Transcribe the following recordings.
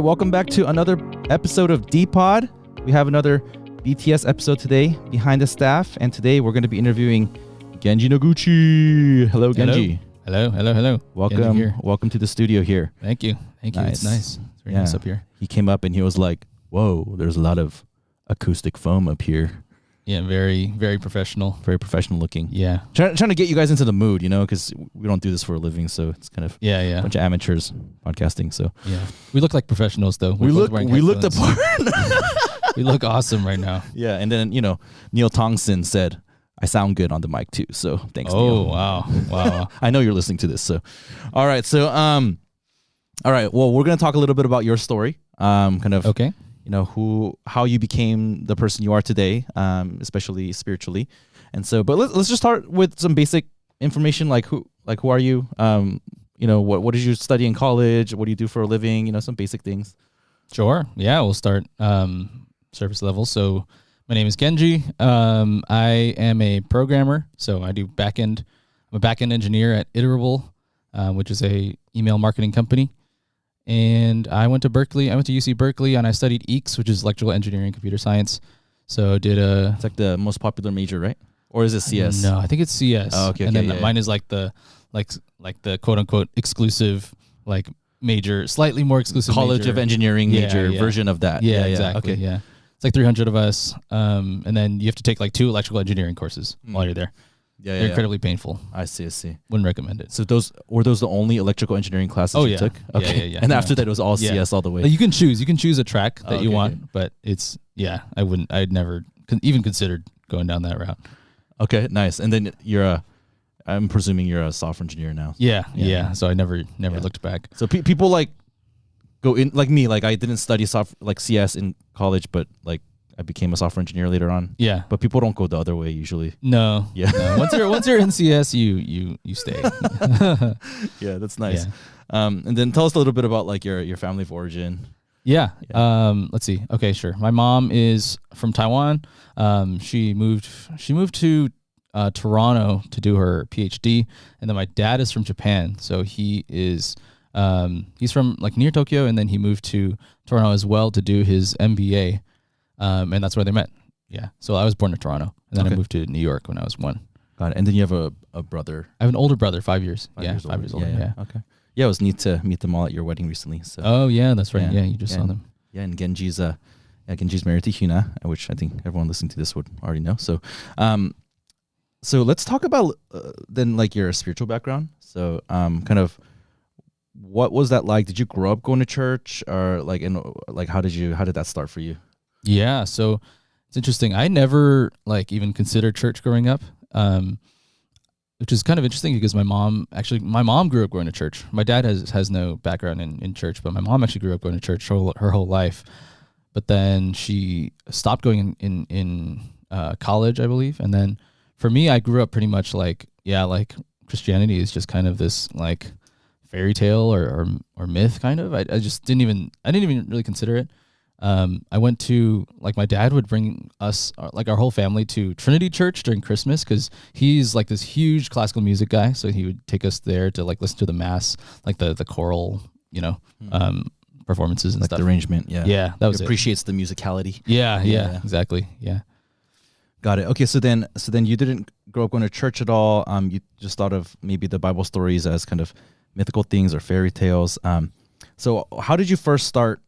welcome back to another episode of D-Pod. We have another BTS episode today, Behind the Staff, and today we're going to be interviewing Genji Noguchi. Hello, Genji. Hello. Welcome to the studio here. Thank you. Nice. It's nice. It's very nice up here. He came up and he was like, whoa, there's a lot of acoustic foam up here. Yeah, very, very professional. Very professional looking. Yeah. Trying to get you guys into the mood, you know, because we don't do this for a living, so it's kind of a bunch of amateurs podcasting. So yeah, we look like professionals though. We look the part. We look awesome right now. Yeah, and then Neil Tongson said, "I sound good on the mic too." So thanks. Oh, Neil. wow. I know you're listening to this. So, all right. So all right. Well, we're gonna talk a little bit about your story. Okay. How you became the person you are today, especially spiritually. And so, but let's just start with some basic information, like who are you? What did you study in college? What do you do for a living? Some basic things. Sure. Yeah, we'll start surface level. So my name is Genji. I am a programmer. So I do backend. I'm a backend engineer at Iterable, which is a email marketing company. And I went to Berkeley. I went to UC Berkeley, and I studied EECS, which is electrical engineering and computer science. So it's like the most popular major, right? Or is it CS? No, I think it's CS. Oh, okay. And then mine is like the quote unquote exclusive major, slightly more exclusive College major. of Engineering major version of that. Yeah, exactly. Okay. Yeah. It's like 300 of us. And then you have to take 2 electrical engineering courses while you're there. Yeah, They're incredibly painful. I see. Wouldn't recommend it. So were those the only electrical engineering classes you took? Okay. Yeah. And after that, it was all CS all the way. You can choose a track that you want, but it's I'd never even considered going down that route. Okay, nice. And then I'm presuming you're a software engineer now. Yeah. So I never looked back. So people go in like me. I didn't study CS in college, but I became a software engineer later on. Yeah. But people don't go the other way usually. No. Yeah. No. Once you're in CS, you stay. Yeah, that's nice. Yeah. And then tell us a little bit about your family of origin. Yeah. Let's see. Okay, sure. My mom is from Taiwan. She moved to Toronto to do her PhD, and then my dad is from Japan. So he is he's from near Tokyo, and then he moved to Toronto as well to do his MBA. And that's where they met. Yeah. So I was born in Toronto, and then I moved to New York when I was 1. Got it. And then you have a brother. I have an older brother, 5 years. 5 years older. 5 years older. Yeah. Okay. Yeah, it was neat to meet them all at your wedding recently. So. Oh yeah, that's right. Yeah, you just saw them. Yeah, and Genji's married to Hina, which I think everyone listening to this would already know. So, so let's talk about then your spiritual background. So, kind of, what was that like? Did you grow up going to church, or how did that start for you? Yeah, so it's interesting. I never even considered church growing up, which is kind of interesting because my mom grew up going to church. My dad has no background in church, but my mom actually grew up going to church her whole life. But then she stopped going in college, I believe. And then for me, I grew up pretty much Christianity is just kind of this fairy tale or myth kind of. I didn't even really consider it. I went to my dad would bring us our whole family to Trinity Church during Christmas because he's this huge classical music guy. So he would take us there to listen to the mass, the choral, performances and stuff. The arrangement. Yeah. Yeah. That was appreciates the musicality. Yeah. Exactly. Yeah. Got it. Okay. So then you didn't grow up going to church at all. You just thought of maybe the Bible stories as kind of mythical things or fairy tales. So how did you first start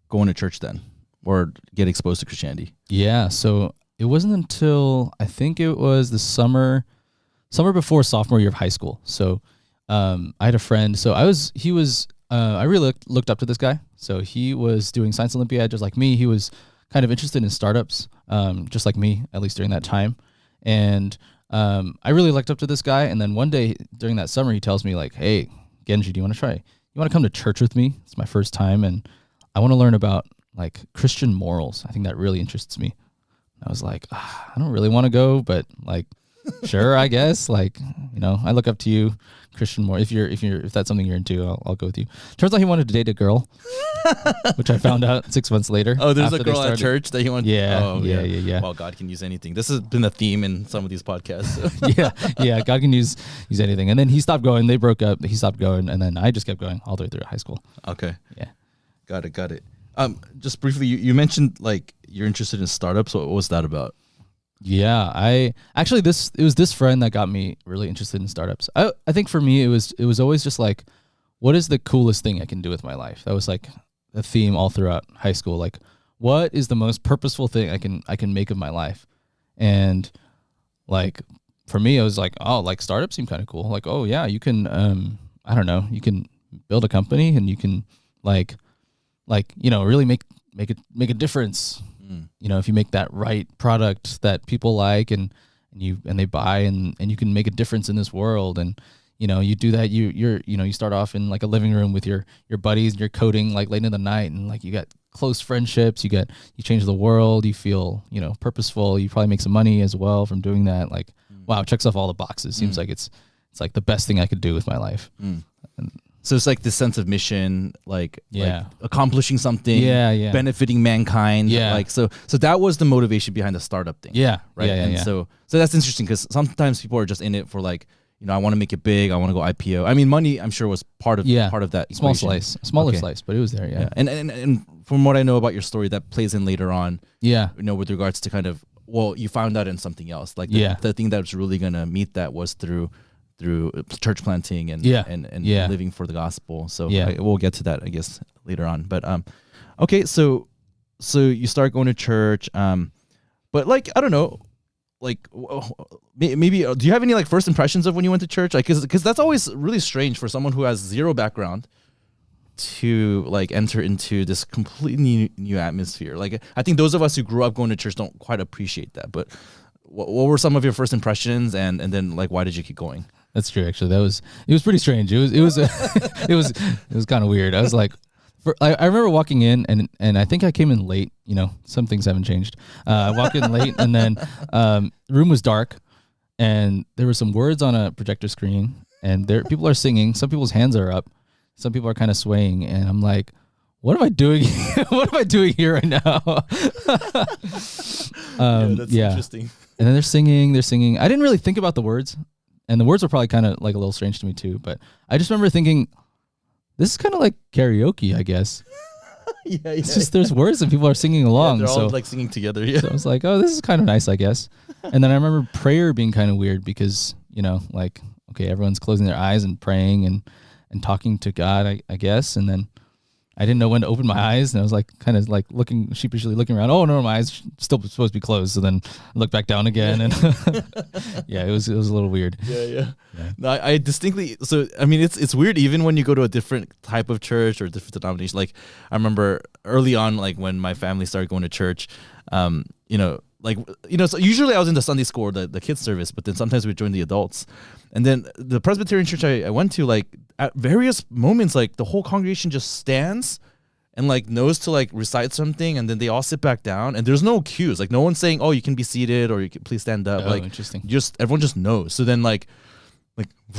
going to church then, or get exposed to Christianity? Yeah, so it wasn't until I think it was the summer before sophomore year of high school. So I had a friend. So I really looked up to this guy. So he was doing Science Olympiad just like me. He was kind of interested in startups, just like me, at least during that time. And I really looked up to this guy. And then one day during that summer, he tells me "Hey, Genji, do you want to come to church with me? It's my first time, and I want to learn about Christian morals. I think that really interests me. I was I don't really want to go, but sure, I guess. I look up to you, Christian morals. If that's something you're into, I'll go with you. Turns out he wanted to date a girl, which I found out 6 months later. Oh, there's a girl at church that he wanted. Yeah, oh, yeah. Well, God can use anything. This has been a theme in some of these podcasts. So. yeah. God can use anything. And then he stopped going. They broke up. He stopped going, and then I just kept going all the way through high school. Okay. Yeah. Got it. Just briefly, you mentioned like you're interested in startups. What was that about? Yeah, I actually it was this friend that got me really interested in startups. I think for me it was always just like, what is the coolest thing I can do with my life? That was like a theme all throughout high school. Like, what is the most purposeful thing I can make of my life? And like for me, it was like, oh, like startups seem kind of cool. Like, oh yeah, you can I don't know, you can build a company and you can like really make a difference. If you make that right product that people like and they buy and you can make a difference in this world, and you do that, you start off in like a living room with your buddies and you're coding like late in the night, and like you got close friendships, you change the world, you feel purposeful, you probably make some money as well from doing that. Like wow, checks off all the boxes. Seems like it's like the best thing I could do with my life. And, so it's like this sense of mission, like accomplishing something, benefiting mankind. So that was the motivation behind the startup thing. Right. So that's interesting because sometimes people are just in it for like, I want to make it big. I want to go IPO. I mean, money, I'm sure, was part of that smaller equation. slice, but it was there. Yeah. And from what I know about your story, that plays in later on. Yeah. With regards to kind of, well, you found out in something else. Like the thing that was really gonna meet that was through church planting and living for the gospel. So we'll get to that, I guess, later on. But okay, so you start going to church, but like I don't know, like maybe do you have any like first impressions of when you went to church? Like, because that's always really strange for someone who has zero background to like enter into this completely new atmosphere. Like I think those of us who grew up going to church don't quite appreciate that. But what were some of your first impressions, and then like why did you keep going? That's true. Actually, it was pretty strange. It was kind of weird. I was like, I remember walking in and I think I came in late. Some things haven't changed. I walked in late, and then the room was dark, and there were some words on a projector screen, and people are singing. Some people's hands are up. Some people are kind of swaying, and I'm like, what am I doing? What am I doing here right now? That's interesting. And then they're singing. I didn't really think about the words. And the words were probably kind of like a little strange to me too, but I just remember thinking, this is kind of like karaoke, I guess. It's just there's words and people are singing along. They're all like singing together. Yeah. So I was like, oh, this is kind of nice, I guess. And then I remember prayer being kind of weird because, like, okay, everyone's closing their eyes and praying and talking to God, I guess. And then I didn't know when to open my eyes, and I was like kind of like sheepishly looking around. Oh no, my eyes still supposed to be closed. So then I looked back down again, and it was a little weird. Yeah. No, I distinctly. So I mean, it's weird even when you go to a different type of church or different denomination. Like I remember early on, like when my family started going to church, so usually I was in the Sunday school or the kids service, but then sometimes we join the adults. And then the Presbyterian church I went to, like at various moments, like the whole congregation just stands and like knows to like recite something, and then they all sit back down, and there's no cues. Like no one's saying, "Oh, you can be seated," or "You can please stand up." Oh, like interesting. Everyone just knows. So then like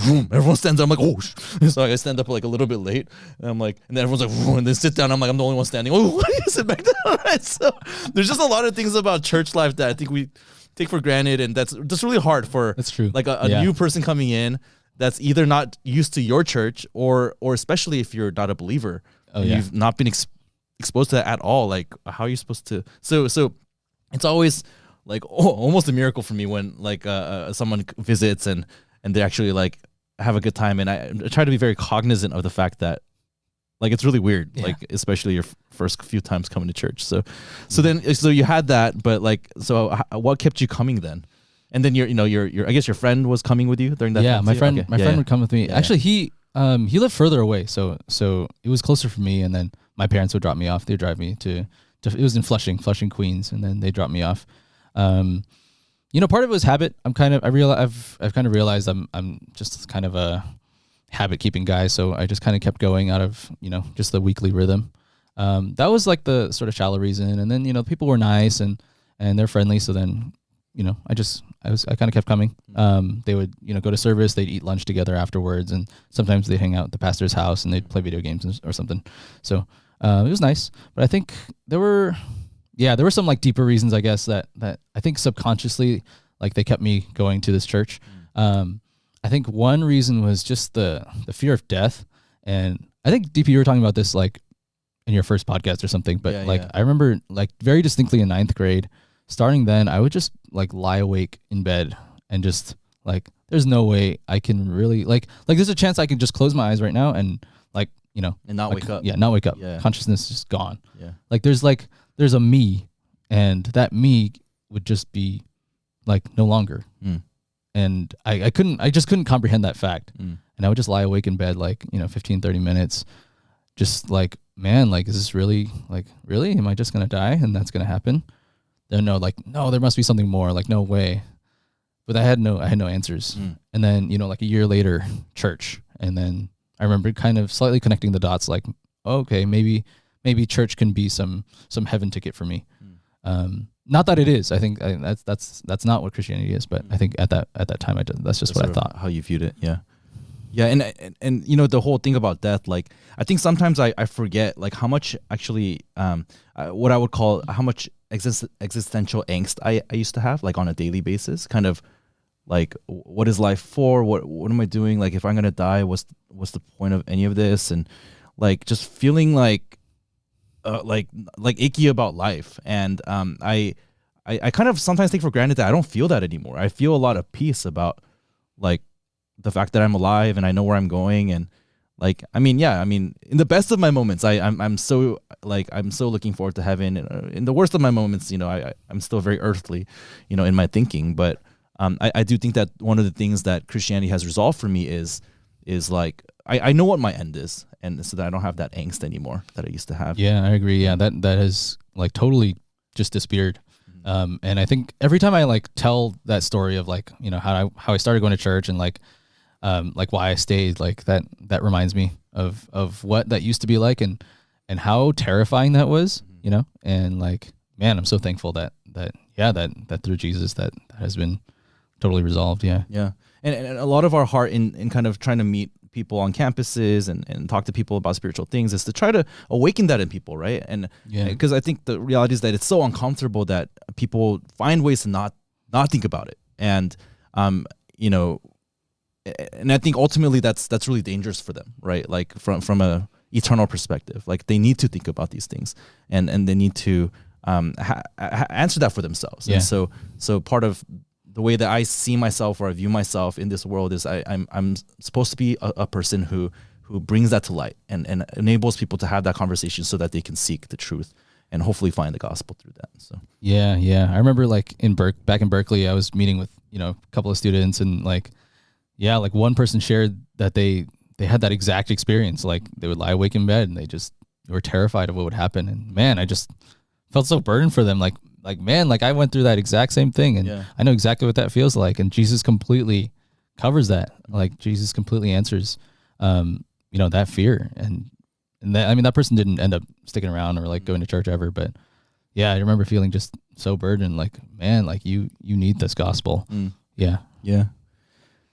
boom, everyone stands up. I'm like, oh, so I stand up like a little bit late, and I'm like, and then everyone's like, and then sit down. I'm like, I'm the only one standing. Oh, why do you sit back down? Right? So there's just a lot of things about church life that I think we take for granted, and that's just really hard for. That's true. Like a new person coming in that's either not used to your church or especially if you're not a believer, you've not been exposed to that at all. Like how are you supposed to? So it's always like almost a miracle for me when like someone visits and they actually like have a good time, and I try to be very cognizant of the fact that like it's really weird, like especially your first few times coming to church. So you had that, but like what kept you coming then? And then your I guess your friend was coming with you during that. Yeah, time my too? friend Okay. would come with me. Actually, he lived further away, so it was closer for me. And then my parents would drop me off. They'd drive me to it was in Flushing, Queens, and then they dropped me off. Part of it was habit. I've kind of realized I'm just kind of a habit keeping guy, so I just kind of kept going out of just the weekly rhythm. That was like the sort of shallow reason, and then people were nice and they're friendly, so then I kind of kept coming. They would go to service, they'd eat lunch together afterwards, and sometimes they'd hang out at the pastor's house and they'd play video games or something. So it was nice, but I think there were some like deeper reasons, I guess, that I think subconsciously like they kept me going to this church. I think one reason was just the fear of death, and I think DP, you were talking about this like in your first podcast or something, but Yeah, like yeah. I remember like very distinctly in ninth grade, starting then, I would just like lie awake in bed and just like, there's no way I can really like there's a chance I can just close my eyes right now and like, you know, And not like, wake up. Yeah, not wake up. Yeah. Consciousness is gone. Yeah. Like there's a me, and that me would just be like no longer. Mm. And I just couldn't comprehend that fact. Mm. And I would just lie awake in bed like, 15, 30 minutes, just like, man, like, is this really, like, really? Am I just going to die and that's going to happen? Then no, there must be something more, like, no way. But I had no answers. Mm. And then, like a year later, church. And then I remember kind of slightly connecting the dots, like, okay, maybe church can be some heaven ticket for me. Not that it is. I think that's not what Christianity is, but I think at that time that's just what I thought. How you viewed it, yeah. Yeah, and the whole thing about death, like I think sometimes I forget like how much actually what I would call how much existential angst I used to have like on a daily basis, kind of like what is life for? What am I doing? Like if I'm gonna die, what's the point of any of this? And like just feeling like icky about life. And I kind of sometimes take for granted that I don't feel that anymore. I feel a lot of peace about like the fact that I'm alive and I know where I'm going. And like, I mean, in the best of my moments, I'm so looking forward to heaven. In the worst of my moments, I'm still very earthly, in my thinking. But I do think that one of the things that Christianity has resolved for me is like, I know what my end is. And so that I don't have that angst anymore that I used to have. Yeah, I agree. Yeah, that has like totally just disappeared. And I think every time I like tell that story of like, how I started going to church and like why I stayed, like that reminds me of what that used to be like and how terrifying that was, and like, man, I'm so thankful that through Jesus that has been totally resolved. Yeah. Yeah. And a lot of our heart in kind of trying to meet people on campuses and talk to people about spiritual things is to try to awaken that in people, right? And because I think the reality is that it's so uncomfortable that people find ways to not think about it. And and I think ultimately that's really dangerous for them, right? Like from a eternal perspective, like they need to think about these things and they need to answer that for themselves. Yeah. And so part of the way that I see myself or I view myself in this world is I'm supposed to be a person who brings that to light and enables people to have that conversation so that they can seek the truth and hopefully find the gospel through that. So yeah. I remember like back in Berkeley, I was meeting with a couple of students and like one person shared that they had that exact experience. Like they would lie awake in bed and they just were terrified of what would happen. And man, I just felt so burdened for them. Like man, like I went through that exact same thing and I know exactly what that feels like. And Jesus completely covers that. Like Jesus completely answers, that fear. And that, I mean, that person didn't end up sticking around or like going to church ever, but yeah, I remember feeling just so burdened. Like, man, like you need this gospel. Yeah. Yeah.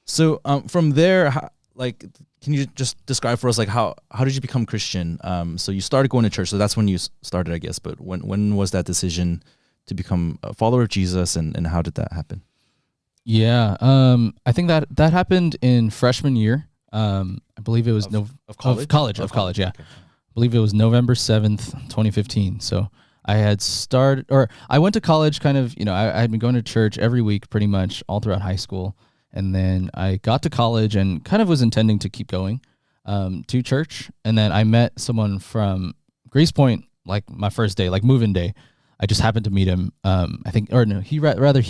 So from there, can you just describe for us like how did you become Christian? So you started going to church, so that's when you started, I guess. But when was that decision to become a follower of Jesus, and how did that happen? Yeah, I think that happened in freshman year. I believe it was of college. Of college, yeah. Okay. I believe it was November 7th, 2015. So I had I went to college kind of, I had been going to church every week pretty much all throughout high school. And then I got to college and kind of was intending to keep going to church. And then I met someone from Grace Point, like my first day, like move-in day. I just happened to meet him. He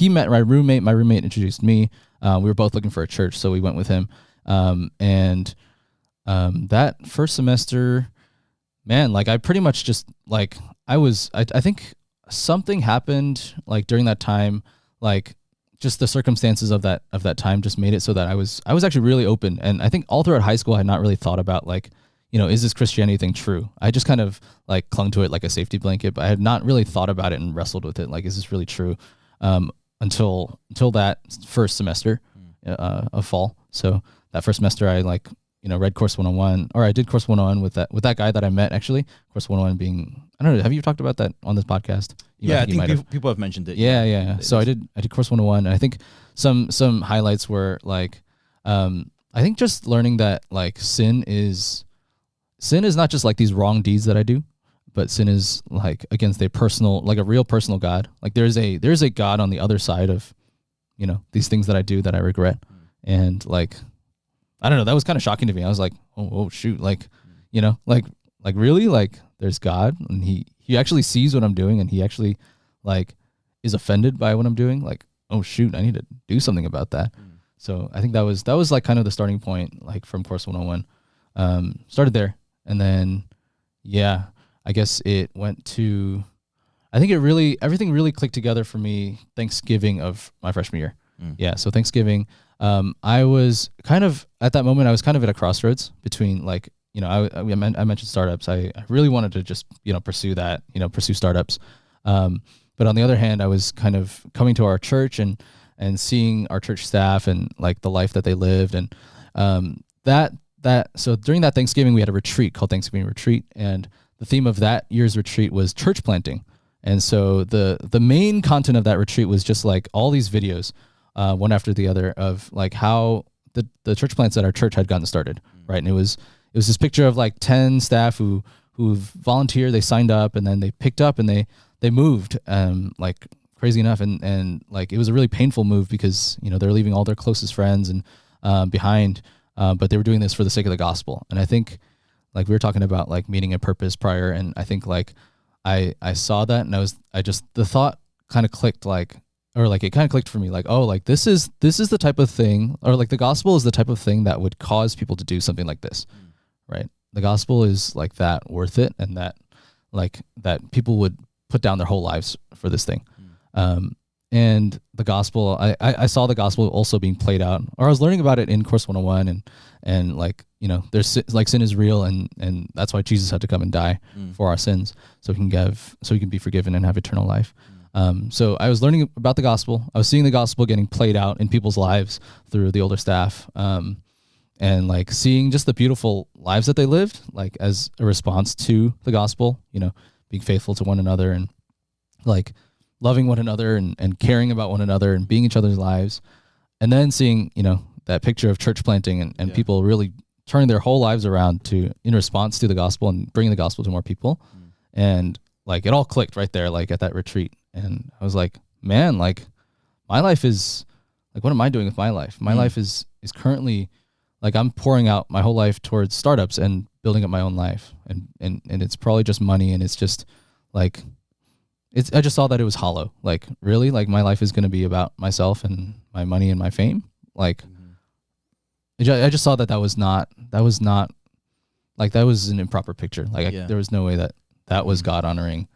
met my roommate. My roommate introduced me. We were both looking for a church, so we went with him. And that first semester, man, like I pretty much just like I think something happened like during that time, like just the circumstances of that time just made it so that I was actually really open. And I think all throughout high school I had not really thought about like, is this Christianity thing true? I just kind of like clung to it like a safety blanket, but I had not really thought about it and wrestled with it. Like, is this really true? Until that first semester of fall. So that first semester I read Course 101, or I did Course 101 with that guy that I met actually. Course 101 being, I don't know, have you talked about that on this podcast? I think people have mentioned it. Yeah. So I did Course 101, and I think some highlights were like, I think just learning that like sin is not just like these wrong deeds that I do, but sin is like against a personal, like a real personal God. Like there's a God on the other side of, you know, these things that I do that I regret. And like, I don't know, that was kind of shocking to me. I was like, oh shoot, like, you know, like really, like there's God, and he actually sees what I'm doing, and he actually like is offended by what I'm doing. Like, oh shoot, I need to do something about that. So I think that was like kind of the starting point, like from Course 101. Started there, and then yeah, I guess it went to, I think everything really clicked together for me Thanksgiving of my freshman year. Yeah, so Thanksgiving, I was kind of, at that moment, I was kind of at a crossroads between like, you know, I mentioned startups. I really wanted to just, you know, pursue that, you know, pursue startups. But on the other hand, I was kind of coming to our church and seeing our church staff and like the life that they lived. And so during that Thanksgiving, we had a retreat called Thanksgiving Retreat. And the theme of that year's retreat was church planting. And so the main content of that retreat was just like all these videos, one after the other, of like how the church plants at our church had gotten started, right? And it was this picture of like 10 staff who volunteered, they signed up, and then they picked up and they moved, like crazy enough, and like it was a really painful move because, you know, they're leaving all their closest friends and behind, but they were doing this for the sake of the gospel. And I think, like we were talking about like meaning and purpose prior, and I think like I saw that, and the thought kind of clicked, like, or like it kind of clicked for me, like, oh, like this is the type of thing, or like the gospel is the type of thing that would cause people to do something like this, right? The gospel is like that worth it, and that like that people would put down their whole lives for this thing. And the gospel, I saw the gospel also being played out, or I was learning about it in Course 101, and like, you know, there's like sin is real, and that's why Jesus had to come and die for our sins, so he can be forgiven and have eternal life. So I was learning about the gospel. I was seeing the gospel getting played out in people's lives through the older staff, and like seeing just the beautiful lives that they lived, like as a response to the gospel, you know, being faithful to one another, and like loving one another, and caring about one another, and being each other's lives. And then seeing, you know, that picture of church planting, and people really turning their whole lives around in response to the gospel and bringing the gospel to more people. And like it all clicked right there, like at that retreat. And I was like, man, like my life is like, what am I doing with my life? My life is currently like, I'm pouring out my whole life towards startups and building up my own life. And it's probably just money. And it's just like, I just saw that it was hollow. Like, really, like my life is going to be about myself and my money and my fame. Like, I just saw that was not like, that was an improper picture. Like there was no way that was God honoring.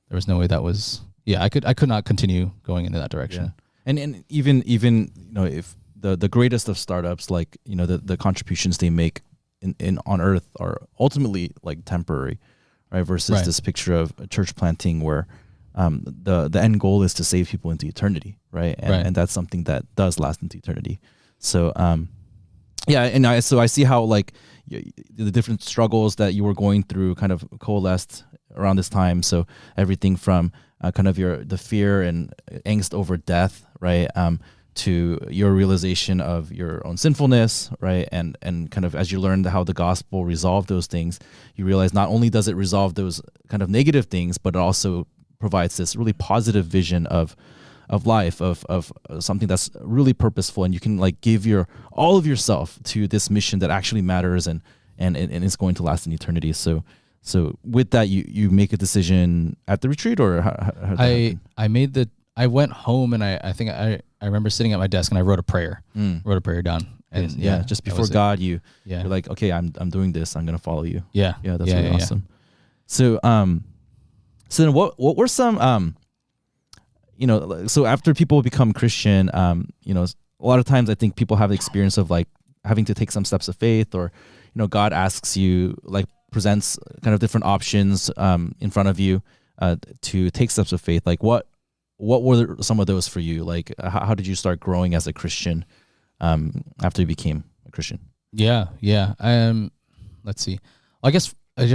There was no way that was, I could not continue going into that direction. Yeah. And even, you know, if the greatest of startups, like, you know, the contributions they make in on earth are ultimately like temporary, right? Versus this picture of a church planting where the end goal is to save people into eternity, right? And that's something that does last into eternity. So I see how like the different struggles that you were going through kind of coalesced around this time. So everything from kind of the fear and angst over death, right, to your realization of your own sinfulness, right, and kind of as you learned how the gospel resolved those things, you realize not only does it resolve those kind of negative things, but it also provides this really positive vision of life, of something that's really purposeful, and you can like give all of yourself to this mission that actually matters and it's going to last in eternity. So with that, you make a decision at the retreat, or how I went home, and I think I remember sitting at my desk and I wrote a prayer down. And just before God, you're like, okay, I'm doing this. I'm going to follow you. Yeah. Yeah. That's really awesome. So then what were some, you know, so after people become Christian, you know, a lot of times I think people have the experience of like having to take some steps of faith, or, you know, God asks you, like presents kind of different options in front of you to take steps of faith. Like what were some of those for you? Like how did you start growing as a Christian after you became a Christian? Yeah. Let's see. I guess I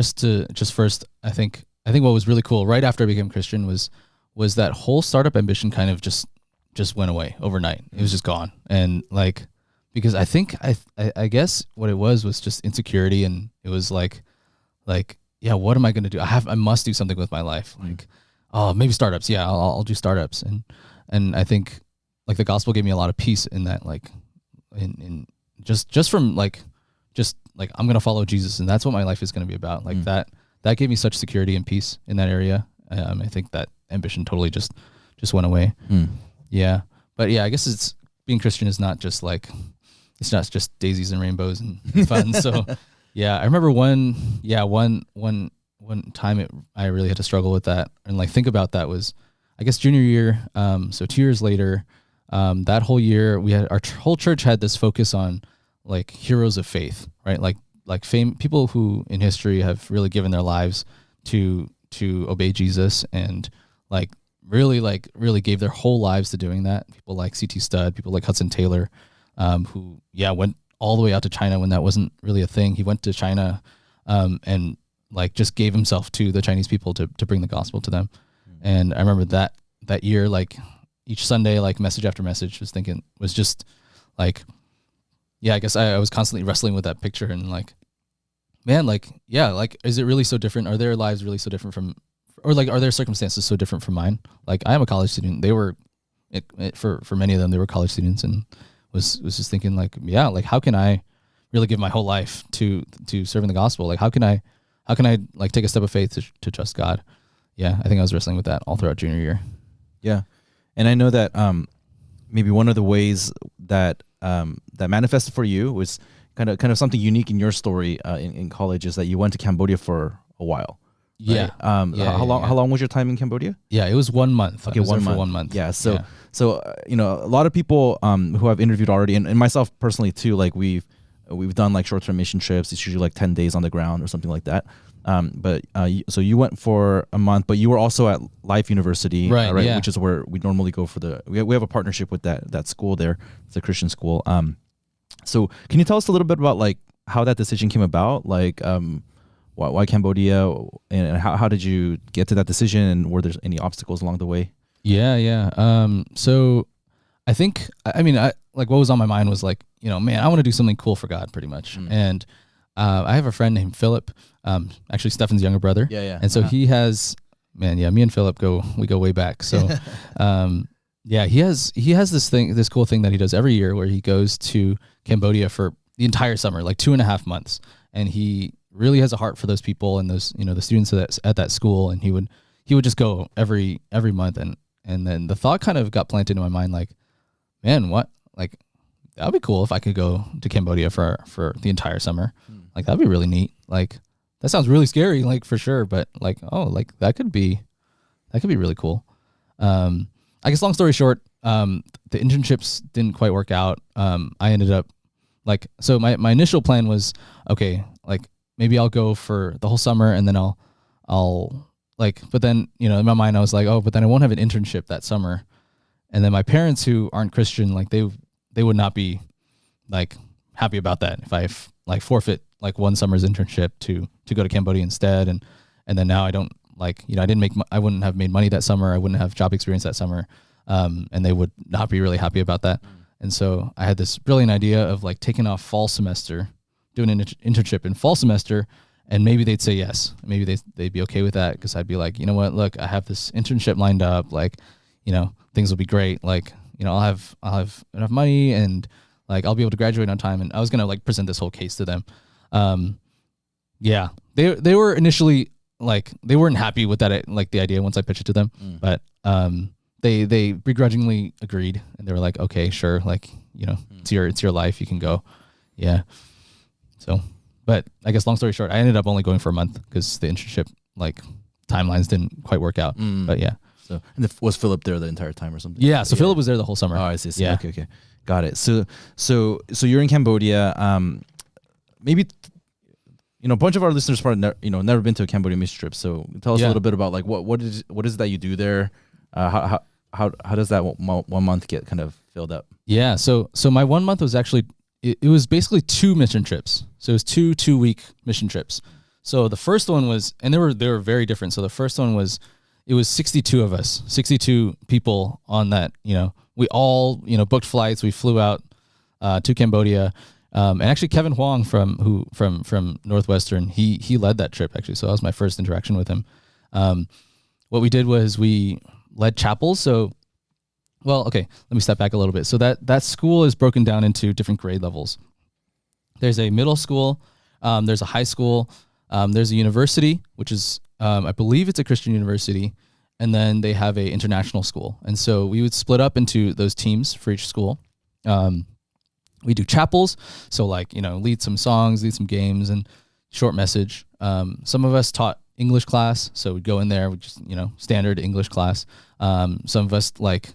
think what was really cool right after I became Christian was that whole startup ambition kind of just went away overnight. It was just gone. And like, because I think I guess what it was just insecurity, and it was like what am I going to do? I must do something with my life. Like, oh, maybe startups. Yeah, I'll do startups. And I think like the gospel gave me a lot of peace in that, like in just from like, just like, I'm going to follow Jesus and that's what my life is going to be about. Like that gave me such security and peace in that area. I think that ambition totally just went away. Yeah. But yeah, I guess it's being Christian is not just like, it's not just daisies and rainbows and fun. So yeah, I remember one time I really had to struggle with that and like think about that was, I guess, junior year. So 2 years later, that whole year we had, our whole church had this focus on like heroes of faith, right? Like people who in history have really given their lives to obey Jesus and really gave their whole lives to doing that. People like C.T. Studd, people like Hudson Taylor, who went all the way out to China when that wasn't really a thing. He went to China and like just gave himself to the Chinese people to bring the gospel to them. And I remember that year, like each Sunday, like message after message was just like, I guess I was constantly wrestling with that picture and like, man, like, like, is it really so different? Are their lives really so different from, or like, are their circumstances so different from mine? Like I am a college student. They were, for many of them, they were college students and was just thinking like, like how can I really give my whole life to serving the gospel? Like how can I like take a step of faith to trust God? Yeah, I think I was wrestling with that all throughout junior year. Yeah, and I know that maybe one of the ways that that manifested for you was kind of something unique in your story in college is that you went to Cambodia for a while. Right? Yeah. How long was your time in Cambodia? Yeah, it was 1 month. Okay, 1 month. 1 month. Yeah. So you know, a lot of people who I've interviewed already, and myself personally too, like we've done like short-term mission trips. It's usually like 10 days on the ground or something like that. So you went for a month, but you were also at Life University, right? Yeah. Which is where we normally go for we have a partnership with that school there. It's a Christian school. So can you tell us a little bit about like how that decision came about? Like, why Cambodia, and how did you get to that decision, and were there any obstacles along the way? Yeah. So I think, I mean, like what was on my mind was like, you know, man, I want to do something cool for God pretty much. And I have a friend named Philip, actually Stefan's younger brother. Yeah. And so he has, me and Philip go way back. So, he has this cool thing that he does every year where he goes to Cambodia for the entire summer, like 2.5 months. And he really has a heart for those people and those, you know, the students at that school. And he would just go every month. And then the thought kind of got planted in my mind, like, man, what, like, that'd be cool if I could go to Cambodia for the entire summer. Like, that'd be really neat. Like, that sounds really scary, like for sure. But like, oh, like that could be really cool. I guess long story short, the internships didn't quite work out. I ended up like, so my initial plan was, okay, like maybe I'll go for the whole summer and then I'll like, but then, you know, in my mind I was like, oh, but then I won't have an internship that summer. And then my parents who aren't Christian, like they would not be like happy about that if I like forfeit like one summer's internship to go to Cambodia instead. And then now I don't, like, you know, I wouldn't have made money that summer. I wouldn't have job experience that summer. And they would not be really happy about that. And so I had this brilliant idea of like taking off fall semester, doing an internship in fall semester, and maybe they'd say yes. Maybe they'd be okay with that because I'd be like, you know what, look, I have this internship lined up. Like, you know, things will be great. Like, you know, I'll have enough money and like I'll be able to graduate on time. And I was gonna like present this whole case to them. They were initially like, they weren't happy with that, like the idea once I pitched it to them, but they begrudgingly agreed and they were like, okay, sure, like, you know, it's your life, you can go. Yeah. So, but I guess long story short, I ended up only going for a month because the internship like timelines didn't quite work out. But yeah. So, and was Philip there the entire time or something? Yeah. So Philip was there the whole summer. Oh, I see. Yeah. Okay. Got it. So you're in Cambodia. Maybe, you know, a bunch of our listeners probably never been to a Cambodia mission trip. So tell us a little bit about like what is it that you do there? How does that 1 month get kind of filled up? Yeah. So my 1 month was actually, it was basically 2 mission trips. So it was 2-week mission trips. So the first one was, and they were very different. So the first one was, it was 62 of us, 62 people on that. You know, we all, you know, booked flights. We flew out to Cambodia. And actually, Kevin Huang from Northwestern, he led that trip actually. So that was my first interaction with him. What we did was we led chapels. So, well, okay, let me step back a little bit. So that school is broken down into different grade levels. There's a middle school, there's a high school, there's a university, which is I believe it's a Christian university, and then they have a international school. And so we would split up into those teams for each school. We do chapels, so like, lead some songs, lead some games, and short message. Some of us taught English class, so we'd go in there, we just, standard English class. Some of us like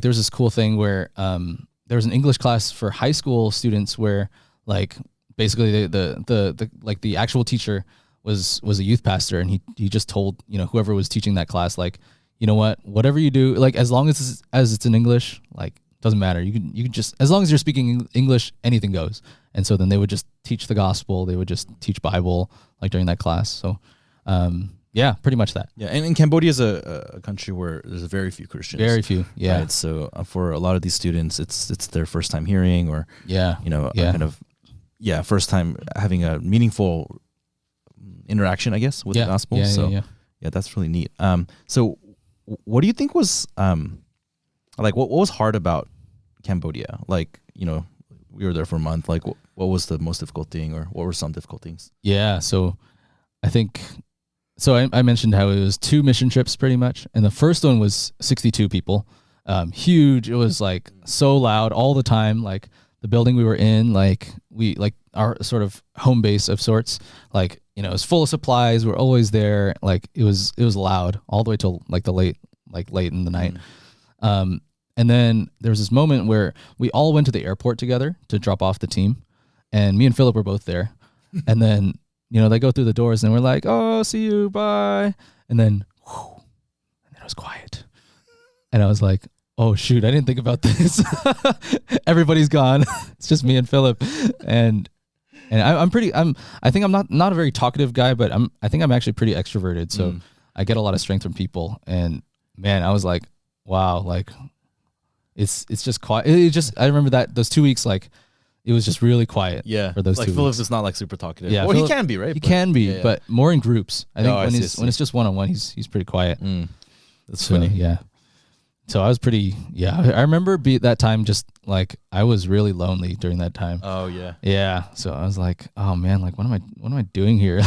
there was this cool thing where there was an English class for high school students where like basically the actual teacher was a youth pastor, and he just told whoever was teaching that class, like, whatever you do, like as long as it's in English, like doesn't matter, you can just, as long as you're speaking English, anything goes. And so then they would just teach the gospel, they would just teach Bible like during that class. So yeah, pretty much that. Yeah, and Cambodia is a country where there's very few Christians. Very few, yeah. Right? So for a lot of these students, it's their first time hearing, or first time having a meaningful interaction, I guess, with the gospel. Yeah, that's really neat. So what do you think was like what was hard about Cambodia? Like, we were there for a month. Like, what was the most difficult thing, or what were some difficult things? Yeah, so I think, I mentioned how it was 2 mission trips pretty much, and the first one was 62 people, huge. It was like so loud all the time. Like the building we were in, like our sort of home base of sorts, like, it was full of supplies. We're always there. Like it was loud all the way till like late in the night. And then there was this moment where we all went to the airport together to drop off the team, and me and Philip were both there. And then, they go through the doors and we're like, oh, see you, bye. And then it was quiet. And I was like, oh shoot, I didn't think about this. Everybody's gone. It's just me and Philip. And I think I'm not a very talkative guy, but I think I'm actually pretty extroverted. So I get a lot of strength from people. And man, I was like, wow, like it's just quiet. I remember that those 2 weeks, like it was just really quiet. Yeah. For those 2 weeks. Philip is not like super talkative. Yeah. Well, Phillip, he can be, right? He can be, but more in groups. I think when it's just one-on-one, he's pretty quiet. That's funny. Yeah. So I was I remember that time, just like I was really lonely during that time. Oh yeah. Yeah. So I was like, oh man, like what am I doing here?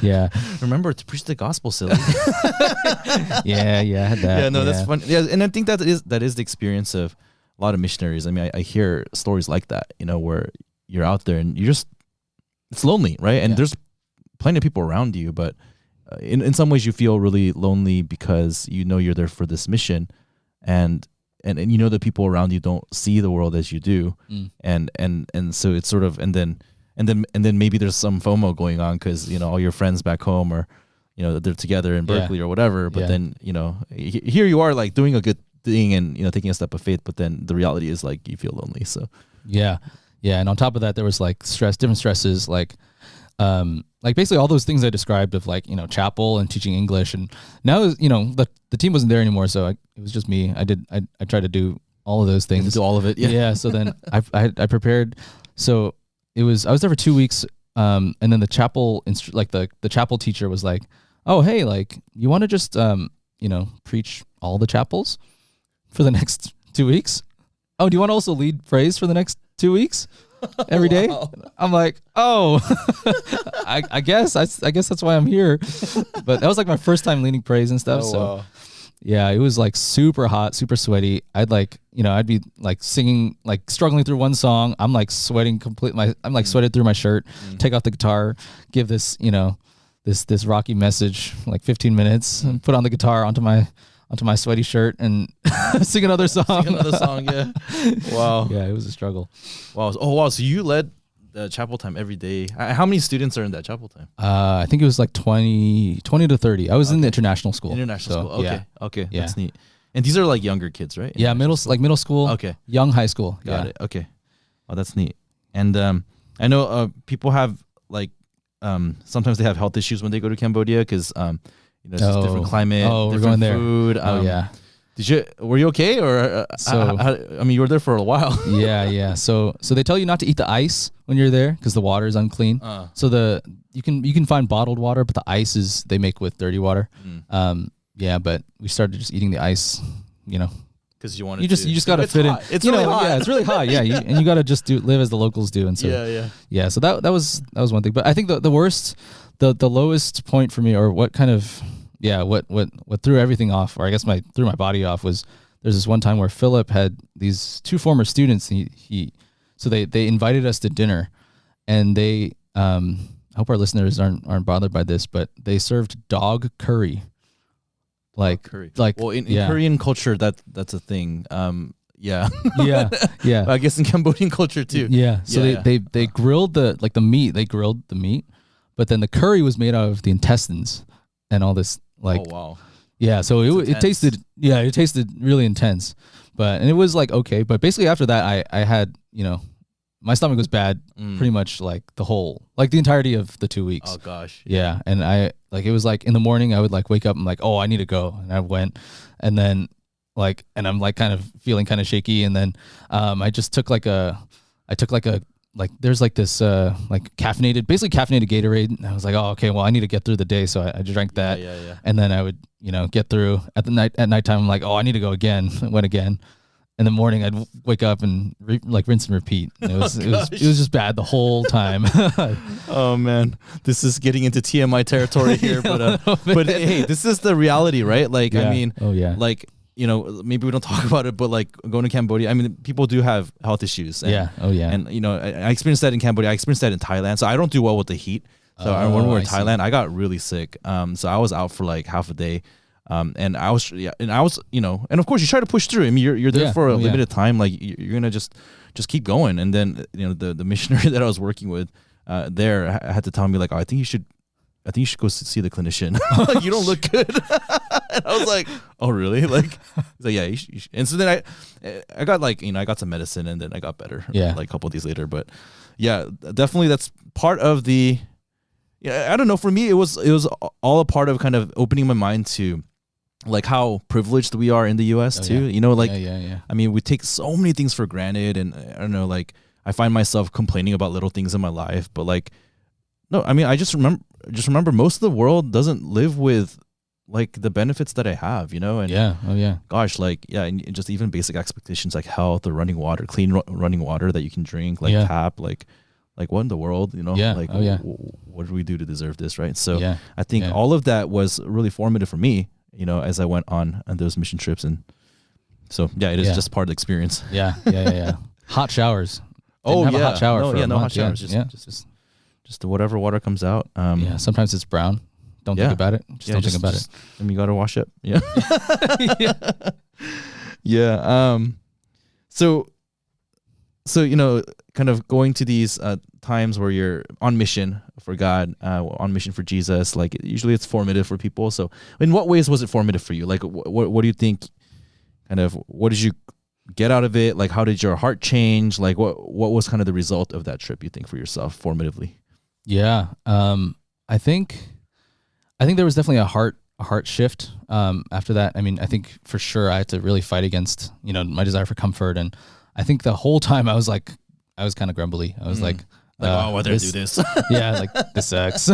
Yeah. Remember to preach the gospel, silly. Yeah, I had that. Yeah, no, that's fun. Yeah, and I think that is the experience of a lot of missionaries. I mean, I hear stories like that, where you're out there and it's lonely, right? And there's plenty of people around you, but in some ways you feel really lonely because you're there for this mission, and the people around you don't see the world as you do, and so it's sort of and then maybe there's some FOMO going on because all your friends back home are they're together in Berkeley or whatever, but then here you are like doing a good thing and taking a step of faith, but then the reality is like you feel lonely. So yeah, and on top of that there was like different stresses, like basically all those things I described of like, chapel and teaching English. And now, the team wasn't there anymore. So it was just me. I tried to do all of those things. Do all of it. Yeah. Yeah. So then I prepared. So I was there for 2 weeks. And then the chapel, the chapel teacher was like, oh, hey, like you want to just, preach all the chapels for the next 2 weeks? Oh, do you want to also lead praise for the next 2 weeks? Every day? Wow. I'm like, oh, I guess that's why I'm here. But that was like my first time leading praise and stuff. Wow. Yeah, it was like super hot, super sweaty. I'd be like singing, like struggling through one song. I'm like sweating I'm like sweated through my shirt, take off the guitar, give this, this rocky message, like 15 minutes, and put on the guitar onto my sweaty shirt and sing another song. Yeah. Wow. Yeah, it was a struggle. Wow. Oh, wow. So you led the chapel time every day. How many students are in that chapel time? I think it was like 20 to 30. I was in the international school. School. Okay. Yeah. Okay. Yeah. That's neat. And these are like younger kids, right? Yeah, middle school. Okay. Young high school. Got it. Okay. Oh, that's neat. And I know people have like sometimes they have health issues when they go to Cambodia because it's just different climate, different we're going there. food. Yeah. Were you okay, or I mean, you were there for a while. Yeah. So they tell you not to eat the ice when you're there because the water is unclean. So you can find bottled water, but the ice they make with dirty water. Yeah, but we started just eating the ice, because you just got to fit hot. in. It's really hot. Yeah, it's really hot. Yeah, and you got to just live as the locals do. And so yeah. So that was one thing. But I think the worst, the lowest point for me, or what kind of what threw everything off, or I guess threw my body off, was there's this one time where Philip had these two former students. So they invited us to dinner, and they I hope our listeners aren't bothered by this, but they served dog curry. Curry. Well, in Korean culture, that's a thing. Yeah. I guess in Cambodian culture too. Yeah. So they grilled the meat. They grilled the meat, but then the curry was made out of the intestines and all this. Oh wow. Yeah. So it tasted really intense, and it was okay. But basically after that, I had my stomach was bad pretty much the entirety of the 2 weeks. Oh gosh. Yeah. And it was in the morning I would wake up and oh, I need to go. And I went, and then and I'm kind of feeling kind of shaky. And then I just took there's this caffeinated Gatorade. And I was oh, okay, well I need to get through the day. So I drank that. Yeah. And then I would, get through at nighttime. I'm oh, I need to go again. Went again. In the morning, I'd wake up and rinse and repeat. It was just bad the whole time. Oh man, this is getting into TMI territory here, but hey, this is the reality, right? I mean, maybe we don't talk about it, but going to Cambodia, I mean, people do have health issues. And, And I experienced that in Cambodia. I experienced that in Thailand. So I don't do well with the heat. So when we were in Thailand, I got really sick. So I was out for half a day. And I was, and of course you try to push through. I mean, you're there for a limited time. You're gonna just keep going. And then the missionary that I was working with there had to tell me oh, I think you should go see the clinician. You don't look good. And I was oh really? He's yeah. You should. And so then I got I got some medicine, and then I got better. A couple of days later. But yeah, definitely that's part of the. Yeah, I don't know. For me, it was all a part of kind of opening my mind to. How privileged we are in the U.S. too. I mean, we take so many things for granted, and I don't know, I find myself complaining about little things in my life, but no, I mean, I just remember most of the world doesn't live with the benefits that I have, and gosh, and just even basic expectations like health or running water, clean running water that you can drink, tap, what in the world, what do we do to deserve this, right? So I think all of that was really formative for me. As I went on those mission trips. And so, it is just part of the experience. Yeah. Hot showers. Hot shower. Hot showers. Just whatever water comes out. Sometimes it's brown. Don't think about it. Don't think about it. And you got to wash it. Yeah. Yeah. So, kind of going to these times where you're on mission for God, on mission for Jesus, usually it's formative for people. So in what ways was it formative for you? What do you think, kind of, what did you get out of it? How did your heart change? What was kind of the result of that trip, you think, for yourself formatively? Yeah. I think there was definitely a heart shift after that. I mean, I think for sure I had to really fight against, my desire for comfort. And I think the whole time I was kind of grumbly. I was oh, why they do this? Yeah, this sucks.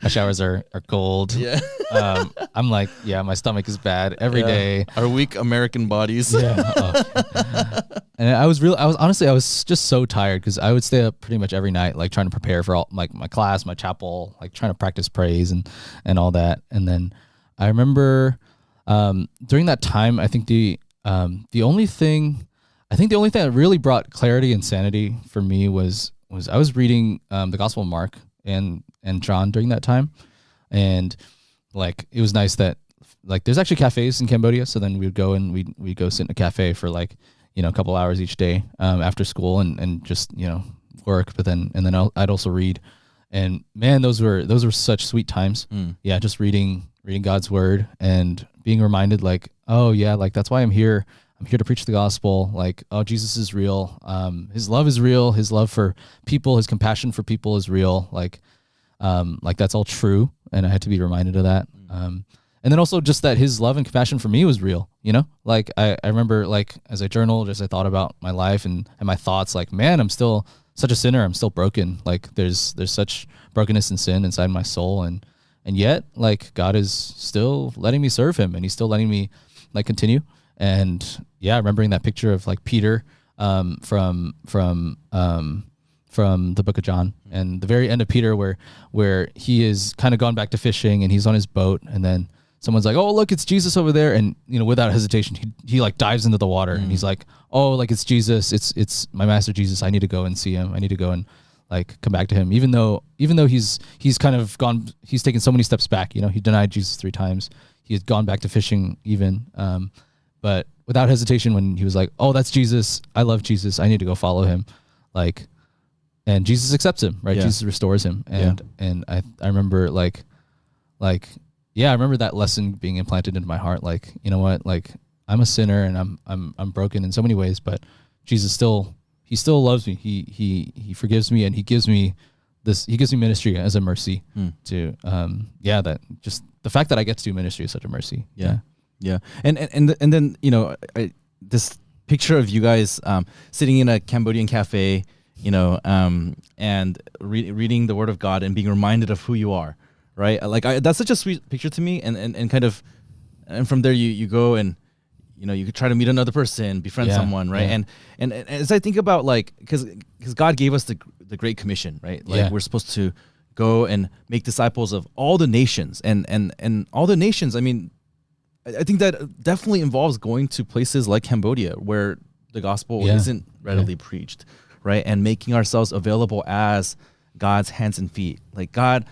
My showers are cold. Yeah. I'm my stomach is bad every day. Our weak American bodies. Yeah. And I was just so tired because I would stay up pretty much every night, trying to prepare for all my class, my chapel, trying to practice praise and all that. And then I remember during that time, I think the only thing that really brought clarity and sanity for me was I was reading the Gospel of Mark and John during that time, and it was nice that there's actually cafes in Cambodia, so then we'd go and we'd go sit in a cafe for a couple hours each day after school and just work, but then I'd also read, and man, those were such sweet times. Yeah, just reading God's word and being reminded that's why I'm here. I'm here to preach the gospel. Jesus is real. His love is real. His love for people, his compassion for people is real. That's all true. And I had to be reminded of that. and then also just that his love and compassion for me was real, like I remember, like, as I journaled, as I thought about my life and my thoughts, like, man, I'm still such a sinner. I'm still broken. Like there's such brokenness and sin inside my soul. And yet, like, God is still letting me serve him, and he's still letting me, like, continue. And yeah, remembering that picture of, like, Peter, from the book of John, and the very end of Peter where he is kind of gone back to fishing and he's on his boat, and then someone's like, oh, look, it's Jesus over there. And, without hesitation, he like dives into the water and he's like, oh, like, it's Jesus. It's my master Jesus. I need to go and see him. I need to go and, like, come back to him. Even though he's kind of gone, he's taken so many steps back, he denied Jesus 3 times. He had gone back to fishing even. But without hesitation, when he was like, oh, that's Jesus. I love Jesus. I need to go follow him. Like, and Jesus accepts him, right? Yeah. Jesus restores him. And I remember I remember that lesson being implanted into my heart. Like, you know what? Like, I'm a sinner and I'm broken in so many ways, but Jesus still loves me. He forgives me, and he gives me ministry as a mercy to, that just the fact that I get to do ministry is such a mercy. Yeah. And then, this picture of you guys, sitting in a Cambodian cafe, and reading the word of God and being reminded of who you are, right? Like, that's such a sweet picture to me. And kind of, and from there you go and, you could try to meet another person, befriend someone, right? Yeah. And as I think about, like, because God gave us the Great Commission, right? Like, we're supposed to go and make disciples of all the nations, and all the nations. I mean, I think that definitely involves going to places like Cambodia where the gospel isn't readily preached, right? And making ourselves available as God's hands and feet. Like, God,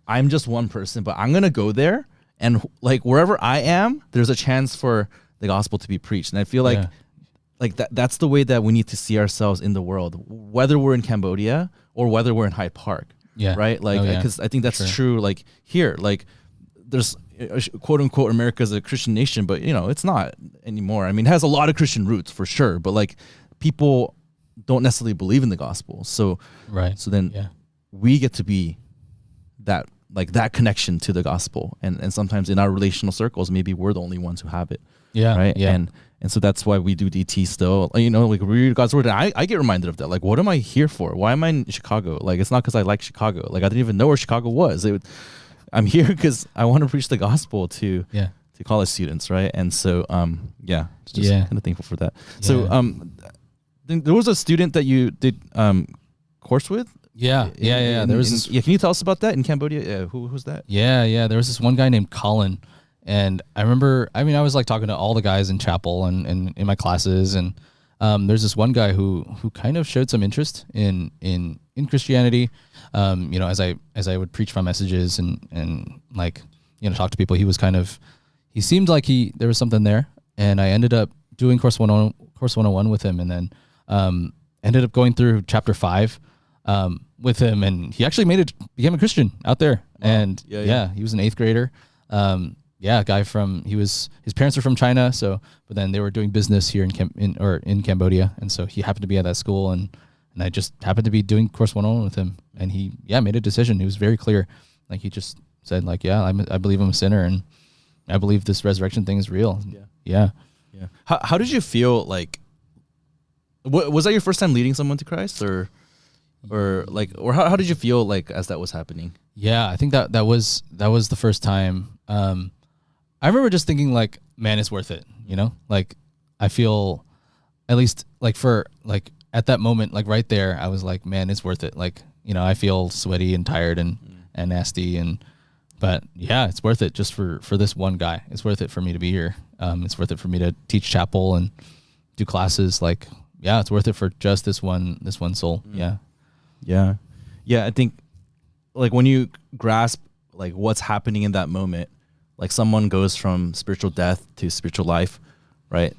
I'm just one person, but I'm going to go there, and, like, wherever I am, there's a chance for the gospel to be preached. And I feel like that's the way that we need to see ourselves in the world, whether we're in Cambodia or whether we're in Hyde Park. Yeah. Right? Like, because I think that's true. Like, here, like, there's quote unquote America's a Christian nation, but it's not anymore. I mean, it has a lot of Christian roots for sure, but, like, people don't necessarily believe in the gospel. So then we get to be that, like, that connection to the gospel. And sometimes in our relational circles, maybe we're the only ones who have it. Yeah. Right. Yeah. And so that's why we do DT still, like, we read God's word. And I get reminded of that. Like, what am I here for? Why am I in Chicago? Like, it's not because I like Chicago. Like, I didn't even know where Chicago was. I'm here because I want to preach the gospel to college students. Right. And so, just kind of thankful for that. Yeah. So, there was a student that you did course with. There was this. Can you tell us about that in Cambodia? Who was that? There was this one guy named Colin, and I remember. I mean, I was, like, talking to all the guys in chapel and in my classes, and there's this one guy who kind of showed some interest in Christianity. As I would preach my messages and like, talk to people, he seemed like there was something there, and I ended up doing course 101 with him, and then ended up going through chapter 5 with him, and he actually became a Christian out there. Wow. And he was an 8th grader. A guy his parents are from China, but then they were doing business here in Cambodia, and so he happened to be at that school, and I just happened to be doing course 101 with him, and he made a decision. He was very clear, like, he just said, like, I believe I'm a sinner, and I believe this resurrection thing is real. Yeah. How did you feel? Like, was that your first time leading someone to Christ, or how did you feel, like, as that was happening? Yeah, I think that was the first time. I remember just thinking, like, man, it's worth it. Like, I feel, at least, like, for, like, at that moment, like, right there, I was like, man, it's worth it. Like, I feel sweaty and tired and nasty, but yeah, it's worth it just for this one guy. It's worth it for me to be here. It's worth it for me to teach chapel and do classes. Like, yeah, it's worth it for just this one soul. Yeah. I think, like, when you grasp, like, what's happening in that moment, like, someone goes from spiritual death to spiritual life, right?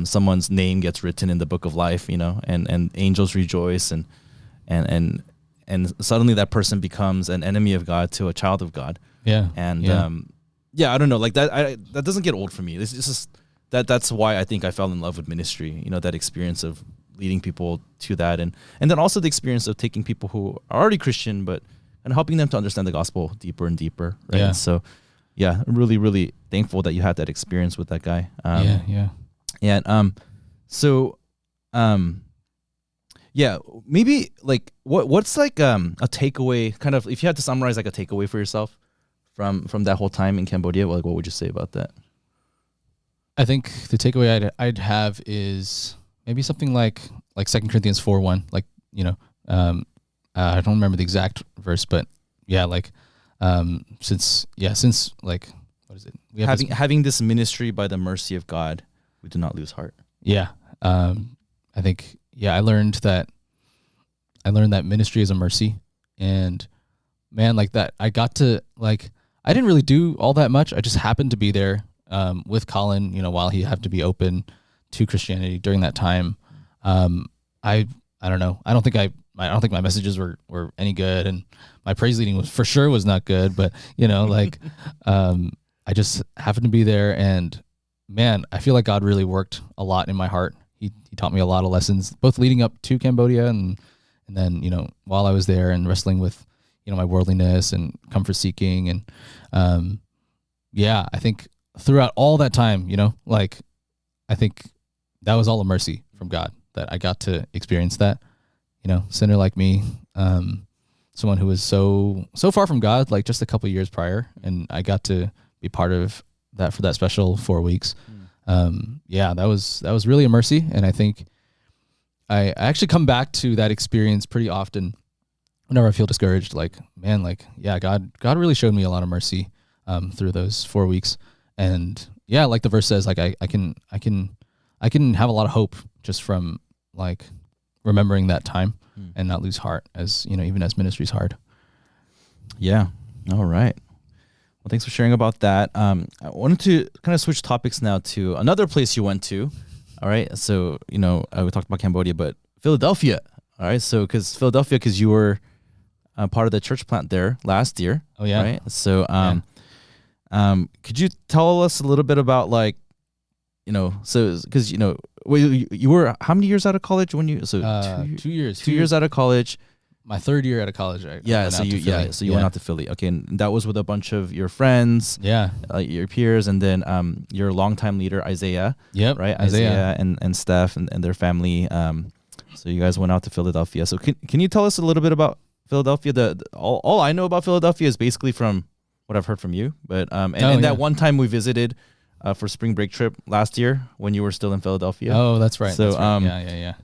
Someone's name gets written in the book of life, and angels rejoice, and suddenly that person becomes an enemy of God to a child of God. Yeah. And I don't know, like, that doesn't get old for me. This is that's why I think I fell in love with ministry. That experience of leading people to that, and then also the experience of taking people who are already Christian, but and helping them to understand the gospel deeper and deeper. Right. Yeah. So, really, really thankful that you had that experience with that guy. Yeah. And so yeah, maybe like what's like a takeaway, kind of, if you had to summarize like a takeaway for yourself from that whole time in Cambodia, like what would you say about that? I think the takeaway I'd have is maybe something like 2 Corinthians 4:1, like, you know, I don't remember the exact verse, but yeah, like since like, what is it? We have Having this ministry by the mercy of God, we do not lose heart. Yeah. I think, I learned that ministry is a mercy, and man, like that, I got to, like, I didn't really do all that much. I just happened to be there with Colin, you know, while he had to be open to Christianity during that time. I don't know. I don't think my messages were any good, and my praise leading was not good, but you know, like, I just happened to be there, and man, I feel like God really worked a lot in my heart. He taught me a lot of lessons, both leading up to Cambodia and then, you know, while I was there and wrestling with, you know, my worldliness and comfort seeking. And I think throughout all that time, you know, like, I think that was all a mercy from God that I got to experience that, you know, sinner like me, someone who was so far from God, like just a couple of years prior, and I got to be part of that for that special 4 weeks. That was really a mercy, and I think I actually come back to that experience pretty often whenever I feel discouraged. Like, man, like, yeah, God really showed me a lot of mercy through those 4 weeks, and yeah, like the verse says, like I can have a lot of hope just from like remembering that time and not lose heart, as you know, even as ministry is hard. Yeah. All right. Well, thanks for sharing about that. I wanted to kind of switch topics now to another place you went to. All right. So, you know, we talked about Cambodia, but Philadelphia. All right. So, because you were part of the church plant there last year. Oh, yeah. Right. So, could you tell us a little bit about, like, you know, so, because, you know, you were how many years out of college when you, so 2 years. 2 years out of college. My third year out of college, right? So you went out to Philly. Okay, and that was with a bunch of your friends, your peers, and then your longtime leader Isaiah. Yep, right, Isaiah and Steph and their family. So you guys went out to Philadelphia. So can you tell us a little bit about Philadelphia? All I know about Philadelphia is basically from what I've heard from you. But that one time we visited for spring break trip last year when you were still in Philadelphia. Oh, that's right. So that's right. Yeah.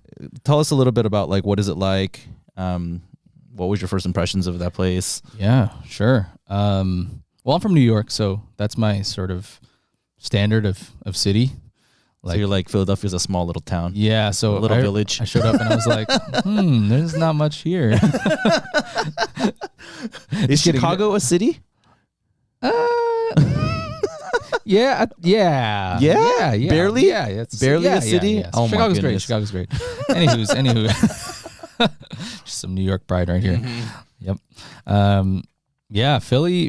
Tell us a little bit about, like, what is it like? What was your first impressions of that place? Yeah, sure. Well, I'm from New York, so that's my sort of standard of city. Like, so you're like, Philadelphia's a small little town. Yeah, so a little village. I showed up and I was like, there's not much here. Is Chicago a city? Yeah. Barely? Yeah, it's barely a city? Yeah. Oh, Chicago's my great. goodness. Chicago's great. Anywho. Just some New York pride right here. Mm-hmm. Yep.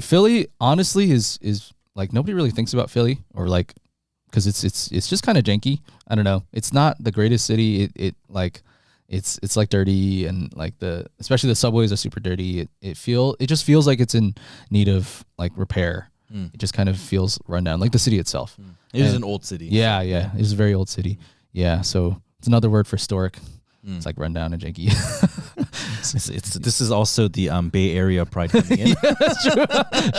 Philly honestly is like, nobody really thinks about Philly, or like, because it's just kind of janky. I don't know. It's not the greatest city. It like, it's like dirty, and like especially the subways are super dirty. It just feels like it's in need of like repair. It just kind of feels run down, like the city itself. It is an old city. Yeah. It's a very old city. Yeah. So it's another word for historic. It's like rundown and janky. This is also the Bay Area pride coming in. Yeah, that's true.